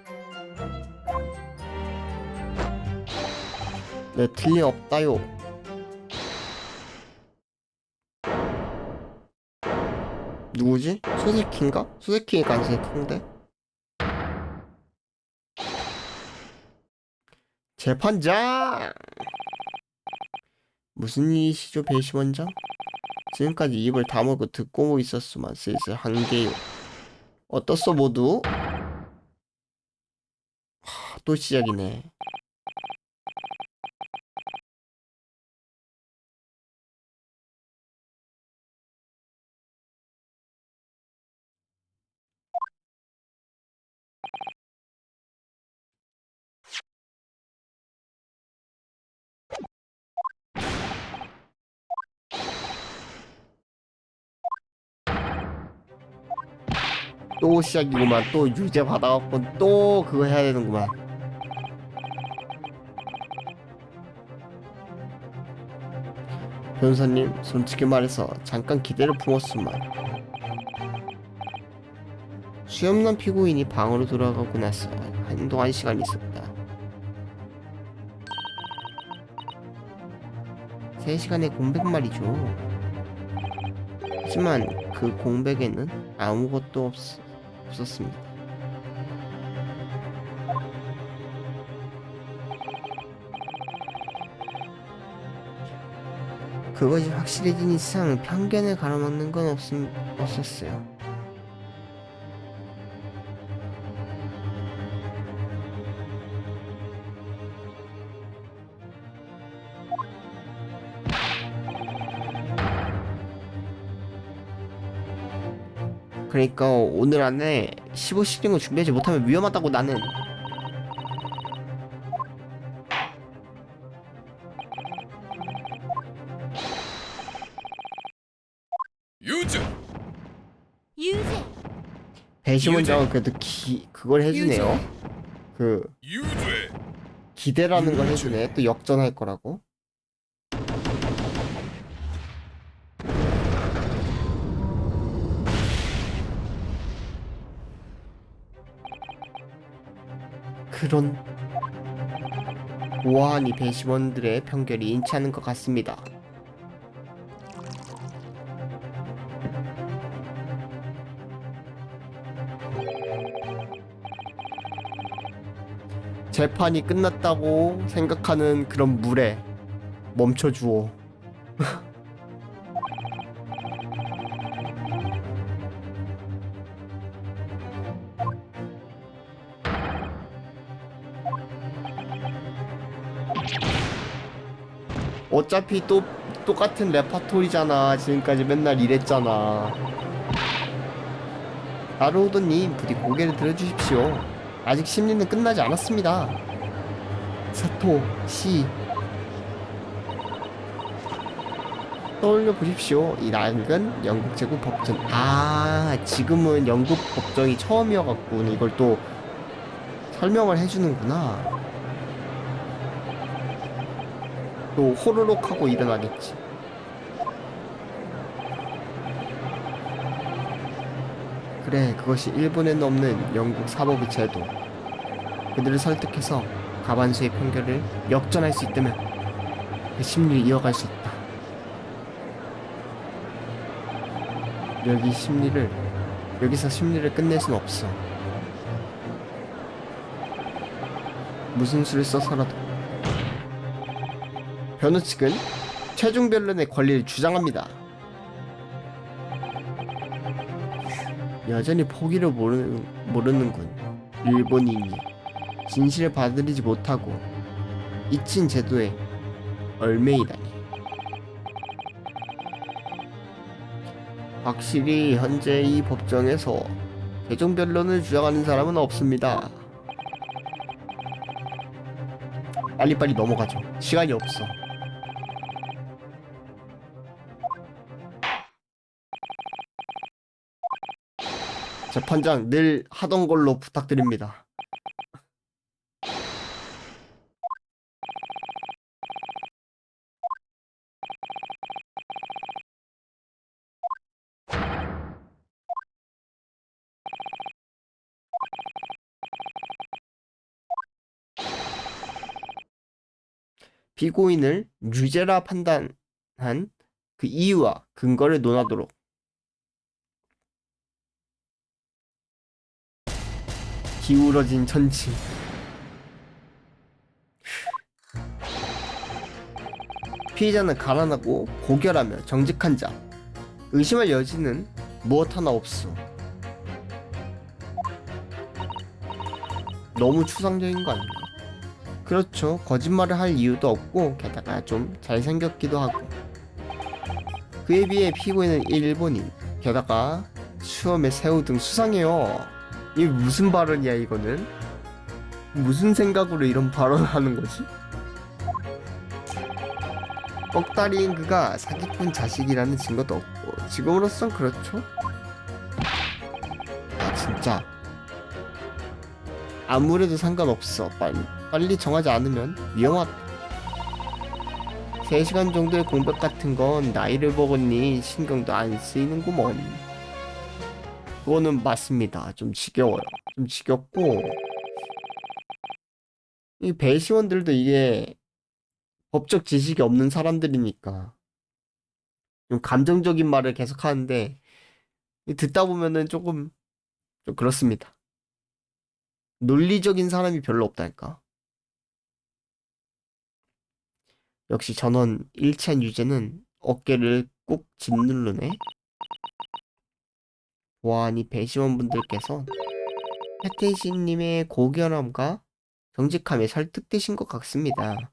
Speaker 1: 네, 틀림없다요. 누구지? 소세키인가? 소세키의 가능성이 큰데? 재판장! 무슨 일이시죠, 배심원장? 지금까지 입을 다물고 듣고 있었으면 슬슬 한계요. 어떻소 모두? 또 시작이네. 또 시작이구만. 또 유죄 받아갖고 또 그거 해야 되는구만. 변호사님, 솔직히 말해서 잠깐 기대를 품었으만 수염난 피고인이 방으로 돌아가고 나서 한동안 시간이 있었다. 3시간의 공백 말이죠. 하지만 그 공백에는 아무것도 없었습니다. 그것이 확실해진 이상 편견을 가로막는 건 없었어요. 그러니까 오늘 안에 15시경을 준비하지 못하면 위험하다고 나는.
Speaker 2: 유즈.
Speaker 3: 유세.
Speaker 1: 배심원장은 그래도 그걸 해주네요. 그
Speaker 2: 유죄.
Speaker 1: 기대라는 걸 해주네. 또 역전할 거라고. 그런 우아한 이 배심원들의 편결이 인치 않은 것 같습니다. 재판이 끝났다고 생각하는 그런 물에 멈춰주오. 어차피 또 똑같은 레파토리잖아. 지금까지 맨날 이랬잖아. 나루오도님 부디 고개를 들어주십시오. 아직 심리는 끝나지 않았습니다. 사토, 시 떠올려 보십시오. 이 낡은 영국 제국 법전. 지금은 영국 법정이 처음이어갖고 이걸 또 설명을 해주는구나. 또 호로록 하고 일어나겠지. 그래, 그것이 일본에는 없는 영국 사법의 제도. 그들을 설득해서 가반수의 편결을 역전할 수 있다면 그 심리를 이어갈 수 있다. 여기서 심리를 끝낼 순 없어. 무슨 수를 써서라도. 변호 측은 최종 변론의 권리를 주장합니다. 여전히 포기를 모르는군. 일본인이 진실을 받아들이지 못하고 잊힌 제도에 얽매이다니. 확실히 현재 이 법정에서 최종 변론을 주장하는 사람은 없습니다. 빨리빨리 넘어가죠. 시간이 없어. 재판장 늘 하던 걸로 부탁드립니다. 피고인을 유죄라 판단한 그 이유와 근거를 논하도록. 기울어진 천칭. 피해자는 가난하고 고결하며 정직한 자. 의심할 여지는 무엇 하나 없어. 너무 추상적인 거 아닌가? 그렇죠. 거짓말을 할 이유도 없고 게다가 좀 잘생겼기도 하고. 그에 비해 피고인은 일본인. 게다가 수염에 새우 등 수상해요. 이게 무슨 발언이야 이거는? 무슨 생각으로 이런 발언을 하는 거지? 뻑다리인 그가 사기꾼 자식이라는 증거도 없고 지금으로선 그렇죠? 진짜 아무래도 상관없어. 빨리 정하지 않으면 위험하다. 3시간 정도의 공백 같은 건 나이를 먹으니 신경도 안 쓰이는구먼. 그거는 맞습니다. 좀 지겨워요. 좀 지겹고 이 배시원들도 이게 법적 지식이 없는 사람들이니까 좀 감정적인 말을 계속 하는데 듣다 보면은 조금 좀 그렇습니다. 논리적인 사람이 별로 없다니까. 역시 전원 일치한 유재는 어깨를 꾹 짓누르네. 보아하니 배시원분들께서 패티시님의 고결함과 정직함에 설득되신 것 같습니다.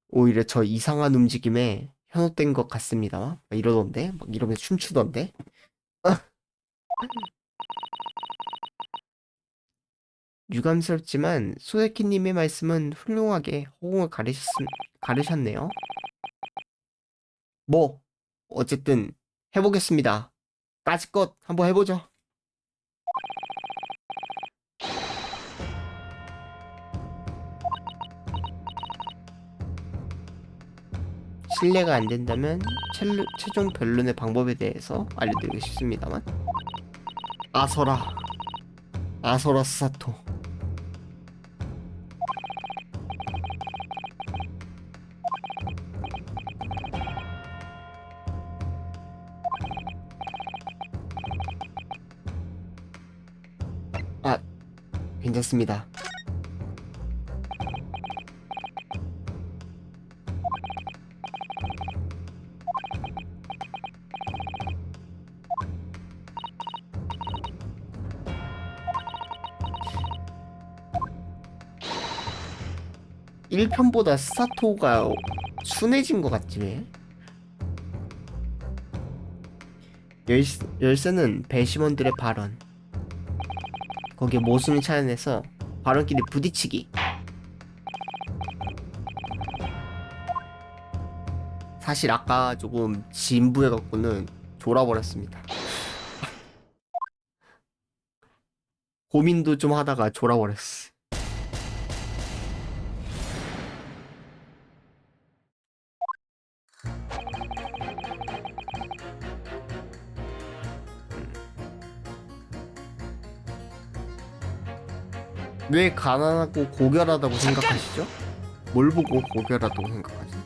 Speaker 1: 오히려 저 이상한 움직임에 현혹된 것 같습니다. 막 이러던데? 막 이러면서 춤추던데? 유감스럽지만 소에키님의 말씀은 훌륭하게 호응을 가르셨네요. 뭐 어쨌든 해보겠습니다. 까짓것 한번 해보죠. 신뢰가 안 된다면 최종 변론의 방법에 대해서 알려드리고 싶습니다만 아서라 스사토. 아, 괜찮습니다. 일편보다 스사토가 순해진 것 같지 왜? 열쇠는 배심원들의 발언, 거기에 모순을 찾아내서 발언끼리 부딪히기. 사실 아까 조금 진부해갖고는 졸아버렸습니다. 고민도 좀 하다가 졸아버렸어. 왜 가난하고 고결하다고 생각하시죠? 뭘 보고 고결하다고 생각하지?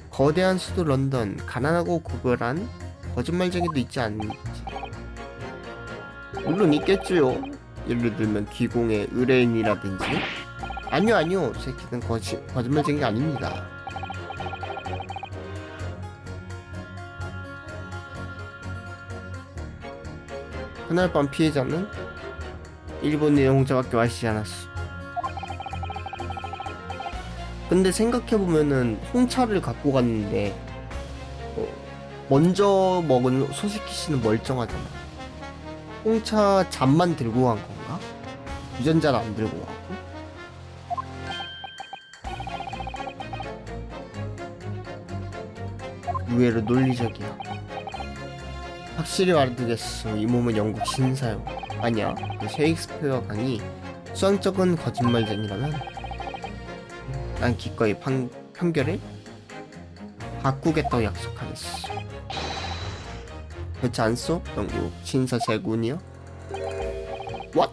Speaker 1: 거대한 수도 런던, 가난하고 고결한 거짓말쟁이도 있지 않는지. 물론 있겠죠. 예를 들면 귀공의 의뢰인이라든지. 아니요, 새끼는 거짓말쟁이가 아닙니다. 그날 밤 피해자는 일본인의 홍자밖에 마시지 않았어. 근데 생각해보면은 홍차를 갖고 갔는데 먼저 먹은 소시키 씨는 멀쩡하잖아. 홍차 잔만 들고 간 건가? 유전자를 안 들고 가고? 의외로 논리적이야. 확실히 말해두겠어. 이 몸은 영국 신사요. 아니야, 그 셰익스피어 강이 수학적인 거짓말쟁이라면 난 기꺼이 판결을 바꾸겠다고 약속하겠어. 그렇지 않소? 영국 신사 제군이요? What?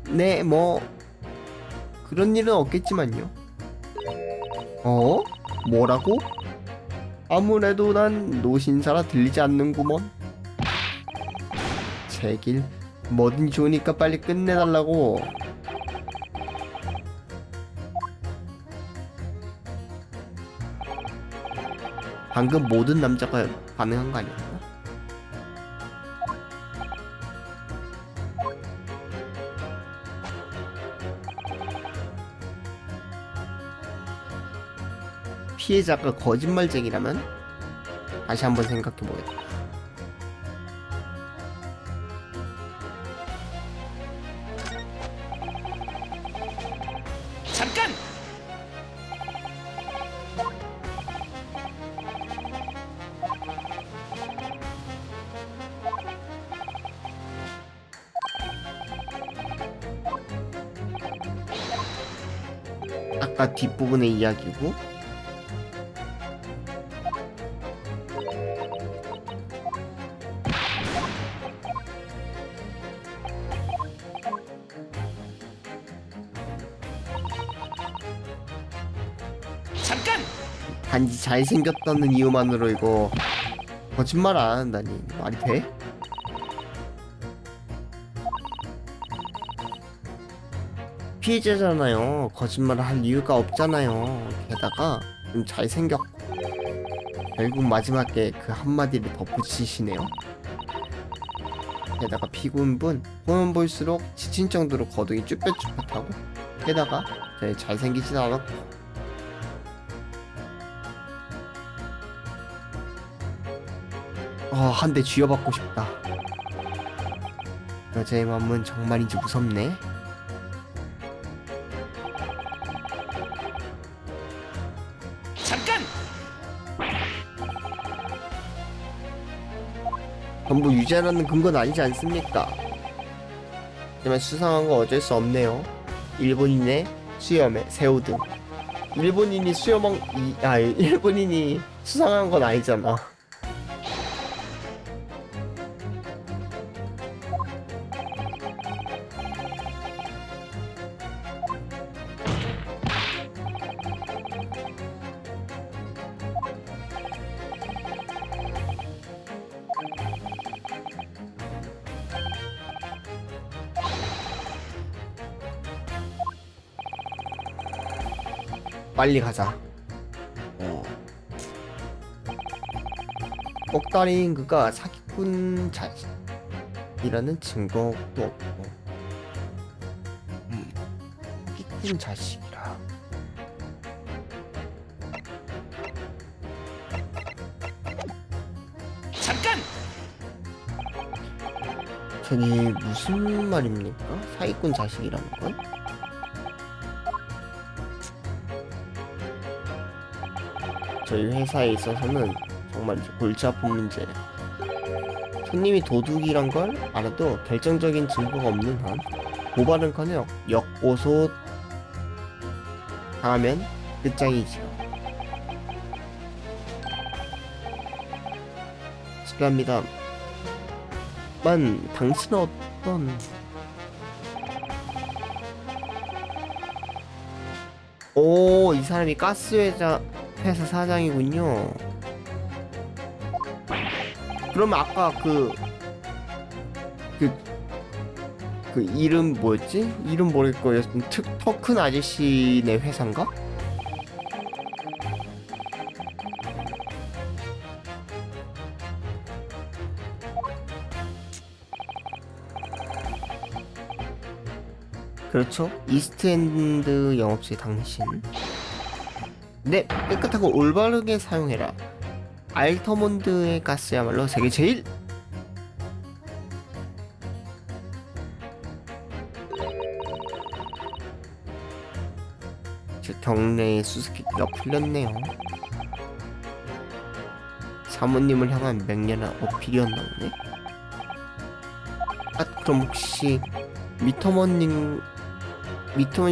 Speaker 1: 네, 뭐 그런 일은 없겠지만요. 어? 뭐라고? 아무래도 난 노신사라 들리지 않는구먼. 제길 뭐든 좋으니까 빨리 끝내달라고. 방금 모든 남자가 반응한 거 아니었나? 피해자가 거짓말쟁이라면 다시 한번 생각해보겠다.
Speaker 2: 잠깐!
Speaker 1: 아까 뒷부분의 이야기고, 단지 잘생겼다는 이유만으로 이거 거짓말 안 한다니 말이 돼? 피해자잖아요. 거짓말을 할 이유가 없잖아요. 게다가 좀 잘생겼고 결국 마지막에 그 한마디를 덧붙이시네요. 게다가 피고인분 보면 볼수록 지친 정도로 거동이 쭈뼛쭈뼛하고 게다가 잘생기진 않았고 한 대 쥐어받고 싶다. 여자의 마음은 정말인지 무섭네. 전부 유죄라는 근거는 아니지 않습니까? 하지만 수상한 거 어쩔 수 없네요. 일본인의 수염에 새우 등. 일본인이 일본인이 수상한 건 아니잖아. 빨리 가자. 꼭다리인 그가 사기꾼 자식이라는 증거도 없고 사기꾼 자식이라 저기 무슨 말입니까? 사기꾼 자식이라는 건? 저희 회사에 있어서는 정말 골치 아픈 문제. 손님이 도둑이란 걸 알아도 결정적인 증거가 없는 한 고발은커녕 역고소 당하면 끝장이지요. 실례합니다만 당신은 어떤... 오, 이 사람이 가스회사 사장이군요. 그러면 아까 그 이름 뭐였지? 이름 모르겠고 터 큰 아저씨네 회사인가? 그렇죠. 이스트엔드 영업실 당신. 네, 깨끗하고 올바르게 사용해라. 알터몬드의 가스야말로 세계 제일. 제 경내의 수수께끼가 풀렸네요. 사모님을 향한 맹렬한 어필이었나 보네. 그럼 혹시 미터먼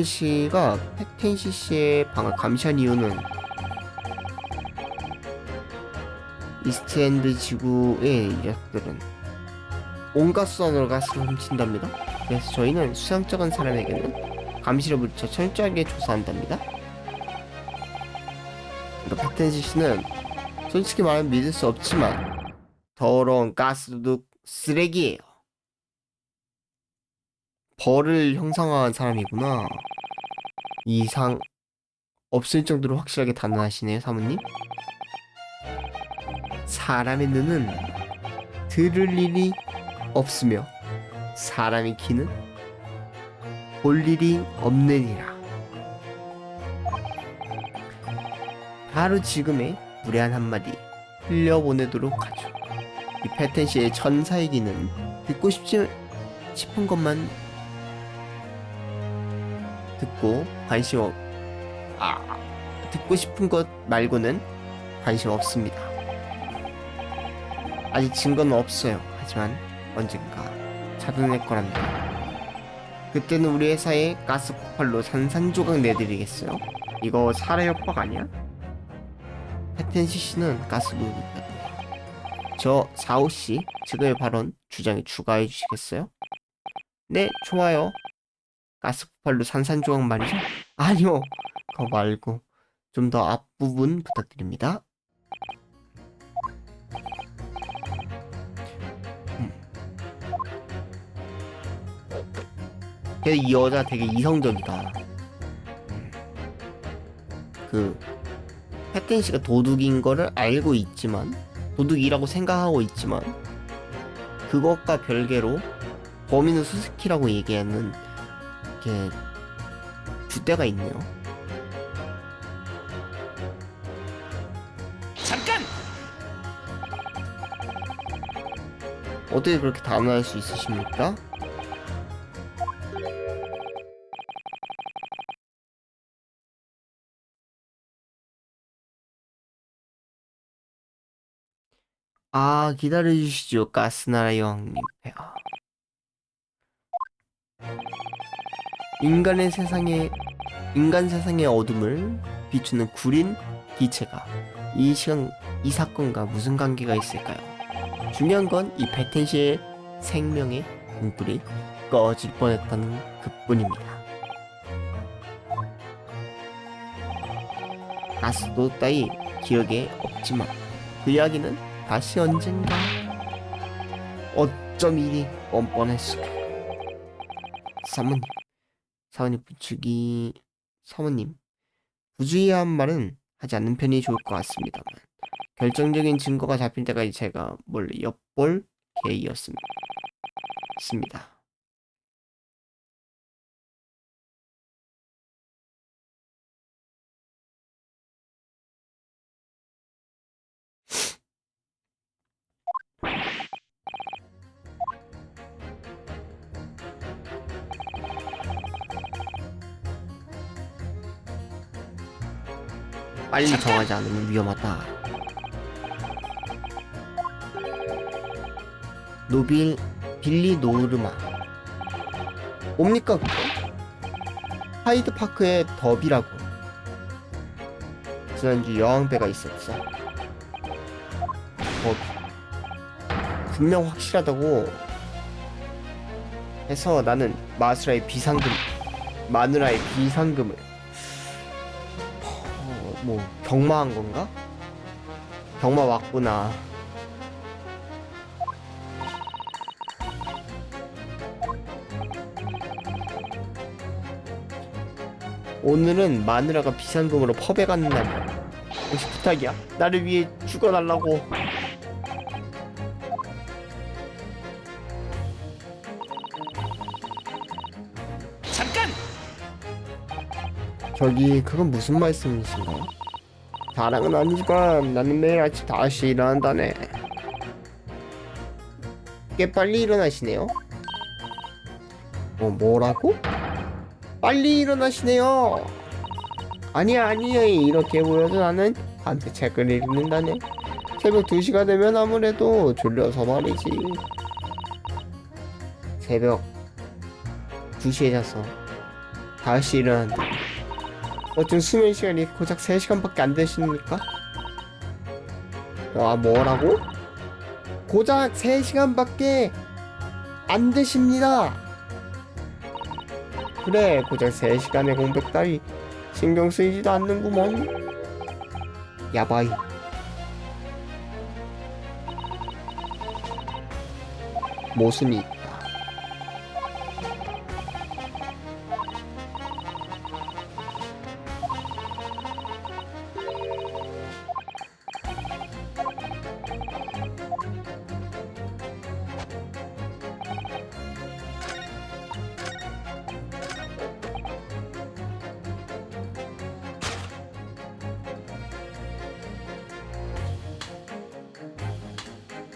Speaker 1: 씨가 팩텐시 씨의 방을 감시한 이유는 이스트엔드 지구의 이력들은 온갖 수단으로 가스를 훔친답니다. 그래서 저희는 수상쩍은 사람에게는 감시를 붙여 철저하게 조사한답니다. 그러니까 팩텐시 씨는 솔직히 말하면 믿을 수 없지만 더러운 가스도둑 쓰레기예요. 벌을 형상화한 사람이구나. 이상 없을 정도로 확실하게 단언하시네요, 사모님. 사람의 눈은 들을 일이 없으며 사람의 귀는 볼 일이 없느니라. 바로 지금의 무례한 한마디 흘려보내도록 하죠. 이 패텐시의 천사의 귀는 듣고 싶은 것만 듣고 듣고 싶은 것 말고는 관심 없습니다. 아직 증거는 없어요. 하지만 언젠가 찾아낼 거랍니다. 그때는 우리 회사에 가스 폭발로 산산조각 내드리겠어요. 이거 살해 협박 아니야? 패텐시 씨는 가스 노동자입니다. 저 사오 씨 지금의 발언 주장에 추가해 주시겠어요? 네, 좋아요. 가스 폭발로 산산조각 말이죠? 아니요, 그거 말고 좀 더 앞부분 부탁드립니다. 근데 이 여자 되게 이성적이다. 그 패튼 씨가 도둑인 거를 알고 있지만, 도둑이라고 생각하고 있지만, 그것과 별개로 범인은 수수키라고 얘기하는 게 줏대가 있네요.
Speaker 2: 잠깐!
Speaker 1: 어떻게 그렇게 단호할 수 있으십니까? 아, 기다려주시죠, 가스나라 여왕님. 인간 세상의 어둠을 비추는 구린 기체가 이 사건과 무슨 관계가 있을까요? 중요한 건 이 베텐 씨의 생명의 등불이 꺼질 뻔했다는 그뿐입니다. 가스도 따위 기억에 없지만 그 이야기는 다시 언젠가 어쩜 이리 뻔뻔했을까. 사모님 부주의한 말은 하지 않는 편이 좋을 것 같습니다만 결정적인 증거가 잡힐 때까지 제가 몰래 엿볼 계획이었습니다. 빨리 정하지 않으면 위험하다. 빌리 노르마. 뭡니까 그거? 하이드파크의 더비라고. 지난주 여왕배가 있었어. 분명 확실하다고 해서 나는 마누라의 비상금을 뭐 경마한 건가? 경마 왔구나. 오늘은 마누라가 비상금으로 펍에 가는 날이야. 혹시 부탁이야. 나를 위해 죽어달라고.
Speaker 2: 잠깐!
Speaker 1: 저기 그건 무슨 말씀이신가요? 자랑은 아니지만 나는 매일 아침 5시에 일어난다네. 꽤 빨리 일어나시네요. 뭐라고? 빨리 일어나시네요. 아니야 이렇게 보여도 나는 한때 책을 읽는다네. 새벽 2시가 되면 아무래도 졸려서 말이지. 새벽 2시에 자서 5시에 일어난다. 어쩜 수면 시간이 고작 3시간밖에 안 되십니까? 뭐라고? 고작 3시간밖에 안 되십니다. 그래, 고작 3시간의 공백 따위 신경 쓰이지도 않는구먼. 야바이. 모순이 있다.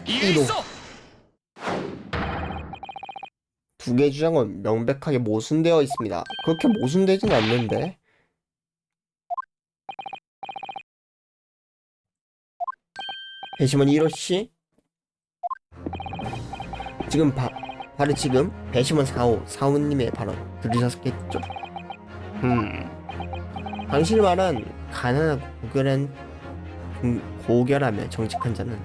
Speaker 2: 일이 있어!
Speaker 1: 두 개 주장은 명백하게 모순되어 있습니다. 그렇게 모순되진 않는데. 배심원 1호씨? 지금 바로 지금 배심원 사우님의 발언 들으셨겠죠? 당신이 말한 가난하고 고결하며 정직한 자는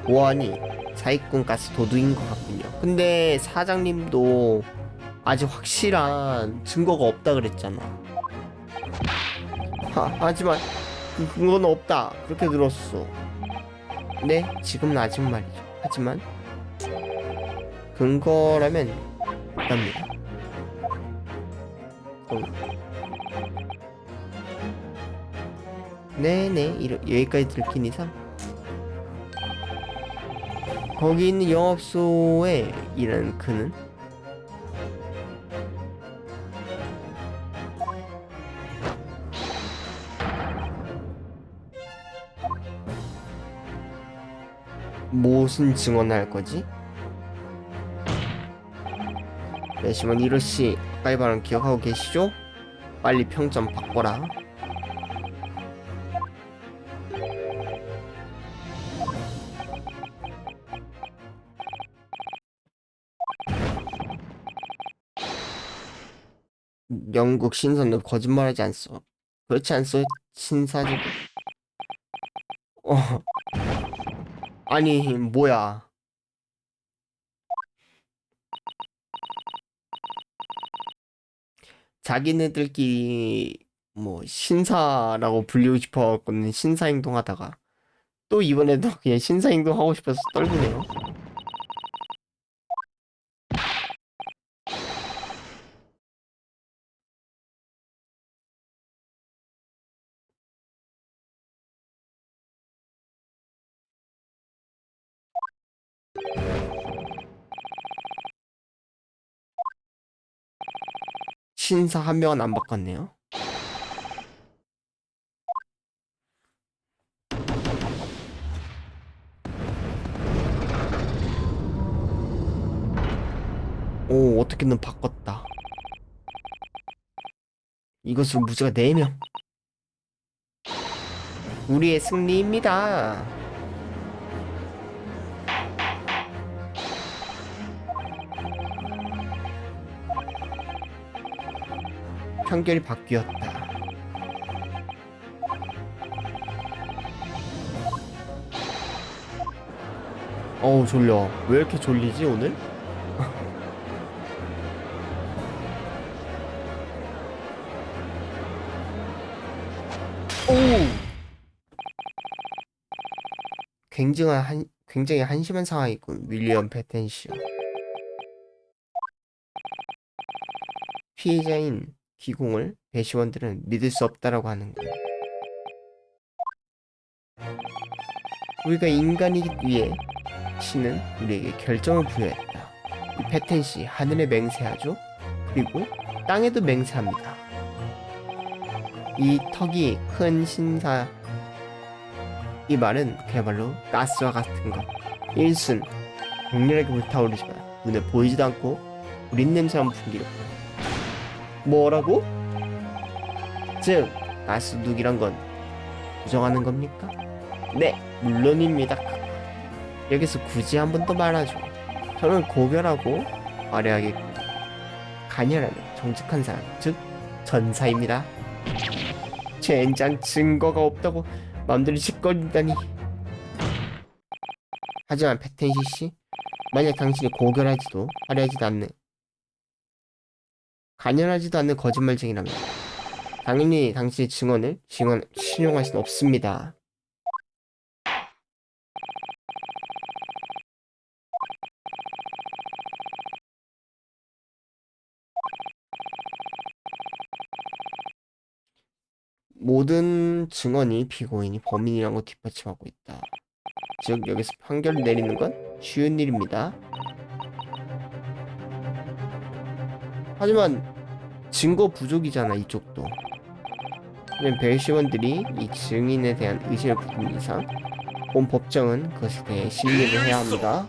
Speaker 1: 보안이 사기꾼 가스 도둑인 것 같군요. 근데 사장님도 아직 확실한 증거가 없다 그랬잖아. 하지만 그 근거는 없다. 그렇게 들었어. 네, 지금은 아직 말이죠. 하지만 근거라면 있답니다. 네네, 여기까지 들킨 이상 거기 있는 영업소에 일하는 그는 무슨 증언을 할 거지? 배심원 이로씨, 아까의 발언 기억하고 계시죠? 빨리 평점 바꿔라. 영국 신선은 거짓말하지 않소. 그렇지 않소, 신사직. 어, 아니 뭐야? 자기네들끼리 뭐 신사라고 불리고 싶어갖고는 신사 행동하다가 또 이번에도 그냥 신사 행동하고 싶어서 떨구네요. 신사 한 명은 안 바꿨네요. 오, 어떻게든 바꿨다. 이것으로 무죄가 4명. 우리의 승리입니다. 판결이 바뀌었다. 어우 졸려. 왜 이렇게 졸리지 오늘? 오! 굉장히 한심한 상황이군. 윌리엄 패텐시오. 피해자인 기공을 배시원들은 믿을 수 없다라고 하는 거야. 우리가 인간이기 위해 신은 우리에게 결정을 부여했다. 이 패텐시 하늘에 맹세하죠. 그리고 땅에도 맹세합니다. 이 턱이 큰 신사, 이 말은 그야말로 가스와 같은 것. 일순 격렬하게 불타오르지만 눈에 보이지도 않고 우린 냄새만 풍기고. 뭐라고? 즉 가스둑이란 건 부정하는 겁니까? 네, 물론입니다. 여기서 굳이 한 번 더 말하죠. 저는 고결하고 화려하게 간혈하는 정직한 사람, 즉 전사입니다. 젠장 증거가 없다고 마음대로 짓거린다니. 하지만 패텐시 씨, 만약 당신이 고결하지도 화려하지도 않는 간연하지도 않는 거짓말쟁이라면 당연히 당신의 증언을 신용할 수는 없습니다. 모든 증언이 피고인이 범인이라는 걸 뒷받침하고 있다. 즉 여기서 판결을 내리는 건 쉬운 일입니다. 하지만 증거 부족이잖아, 이쪽도. 그냥 배심원들이 이 증인에 대한 의심을 부린 이상 본 법정은 그것에 대해 심리를 해야 합니다.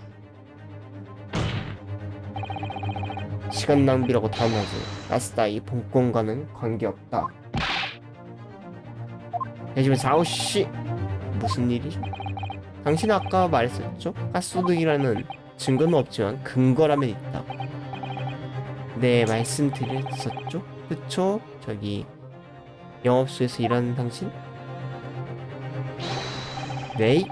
Speaker 1: 시간 낭비라고 단하지. 가스 따위 본건과는 관계없다. 배심원 사오씨, 무슨 일이죠? 당신은 아까 말했었죠? 가스도둑이라는 증거는 없지만 근거라면 있다. 네, 말씀드렸었죠? 그쵸? 저기 영업소에서 일하는 당신? 네,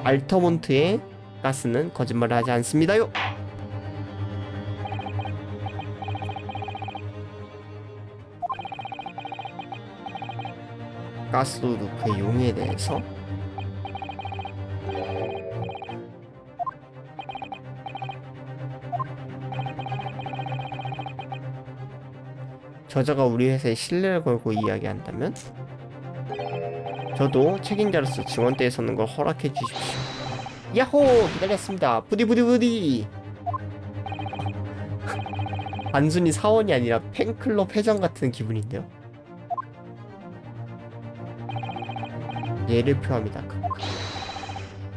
Speaker 1: 알터몬트의 가스는 거짓말을 하지 않습니다요. 가스도둑의 용의에 대해서 저자가 우리 회사에 신뢰를 걸고 이야기한다면 저도 책임자로서 증언대에 서는 걸 허락해 주십시오. 야호! 기다렸습니다. 부디부디부디! 단순히 사원이 아니라 팬클럽 회장 같은 기분인데요. 예를 표합니다.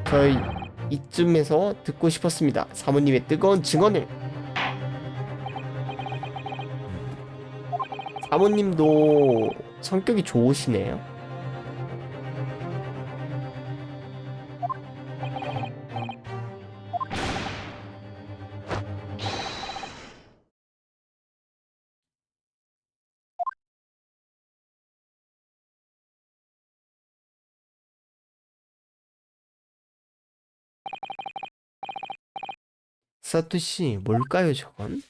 Speaker 1: 저희 이쯤에서 듣고 싶었습니다. 사모님의 뜨거운 증언을. 사모님도 성격이 좋으시네요. 사토시, 뭘까요, 저건?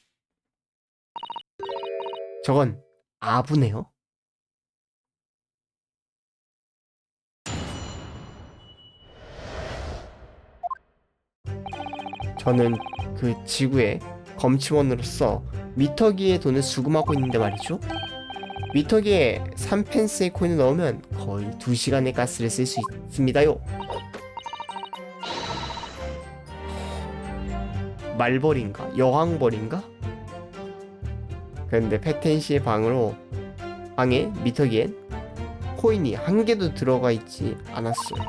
Speaker 1: 저건 아부네요. 저는 그 지구의 검침원으로서 미터기의 돈을 수금하고 있는데 말이죠. 미터기에 3펜스의 코인을 넣으면 거의 2시간의 가스를 쓸 수 있습니다요. 말벌인가? 여왕벌인가? 그런데 페텐시의 방에 미터기엔 코인이 한 개도 들어가 있지 않았어요.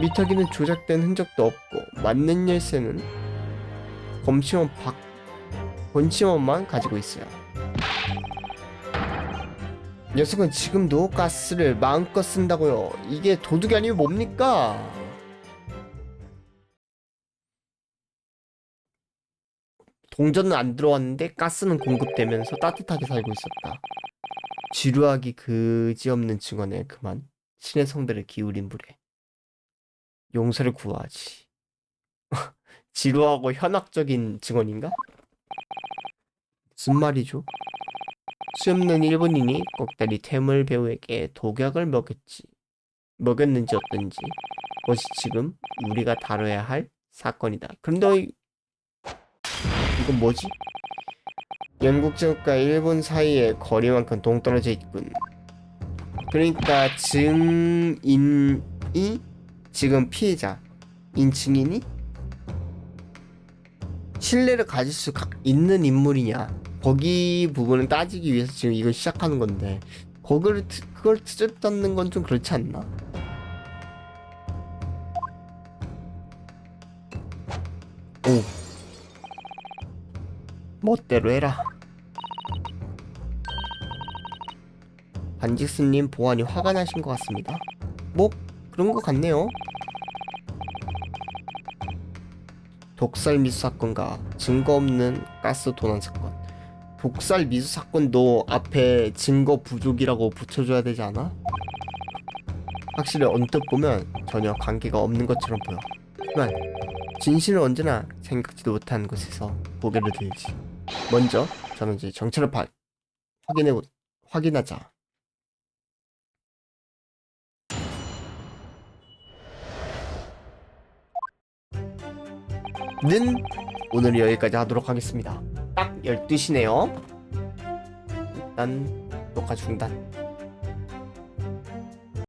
Speaker 1: 미터기는 조작된 흔적도 없고 맞는 열쇠는 권치원만 가지고 있어요. 녀석은 지금도 가스를 마음껏 쓴다고요. 이게 도둑이 아니면 뭡니까? 동전은 안 들어왔는데 가스는 공급되면서 따뜻하게 살고 있었다. 지루하기 그지없는 증언에 그만 신의 성배를 기울인 불에 용서를 구하지. 지루하고 현학적인 증언인가? 무슨 말이죠? 수없는 일본인이 꼭다리 퇴물 배우에게 독약을 먹였는지 어떤지 그것이 지금 우리가 다뤄야 할 사건이다. 그런데 이건 뭐지? 영국 제국과 일본 사이의 거리만큼 동떨어져 있군. 그러니까 증인이 지금 피해자인 증인이 신뢰를 가질 수 있는 인물이냐, 거기 부분을 따지기 위해서 지금 이걸 시작하는 건데 그걸 트집잡는 건 좀 그렇지 않나? 오, 멋대로 해라. 반직스님 보안이 화가 나신 것 같습니다. 뭐 그런 것 같네요. 독살 미수 사건과 증거 없는 가스 도난 사건. 독살 미수 사건도 앞에 증거 부족이라고 붙여줘야 되지 않아? 확실히 언뜻 보면 전혀 관계가 없는 것처럼 보여. 하지만 진실은 언제나 생각지도 못한 곳에서 고개를 들지. 먼저 저는 이제 정체를 확인하자. 는 오늘 여기까지 하도록 하겠습니다. 딱 12시네요. 일단 녹화 중단.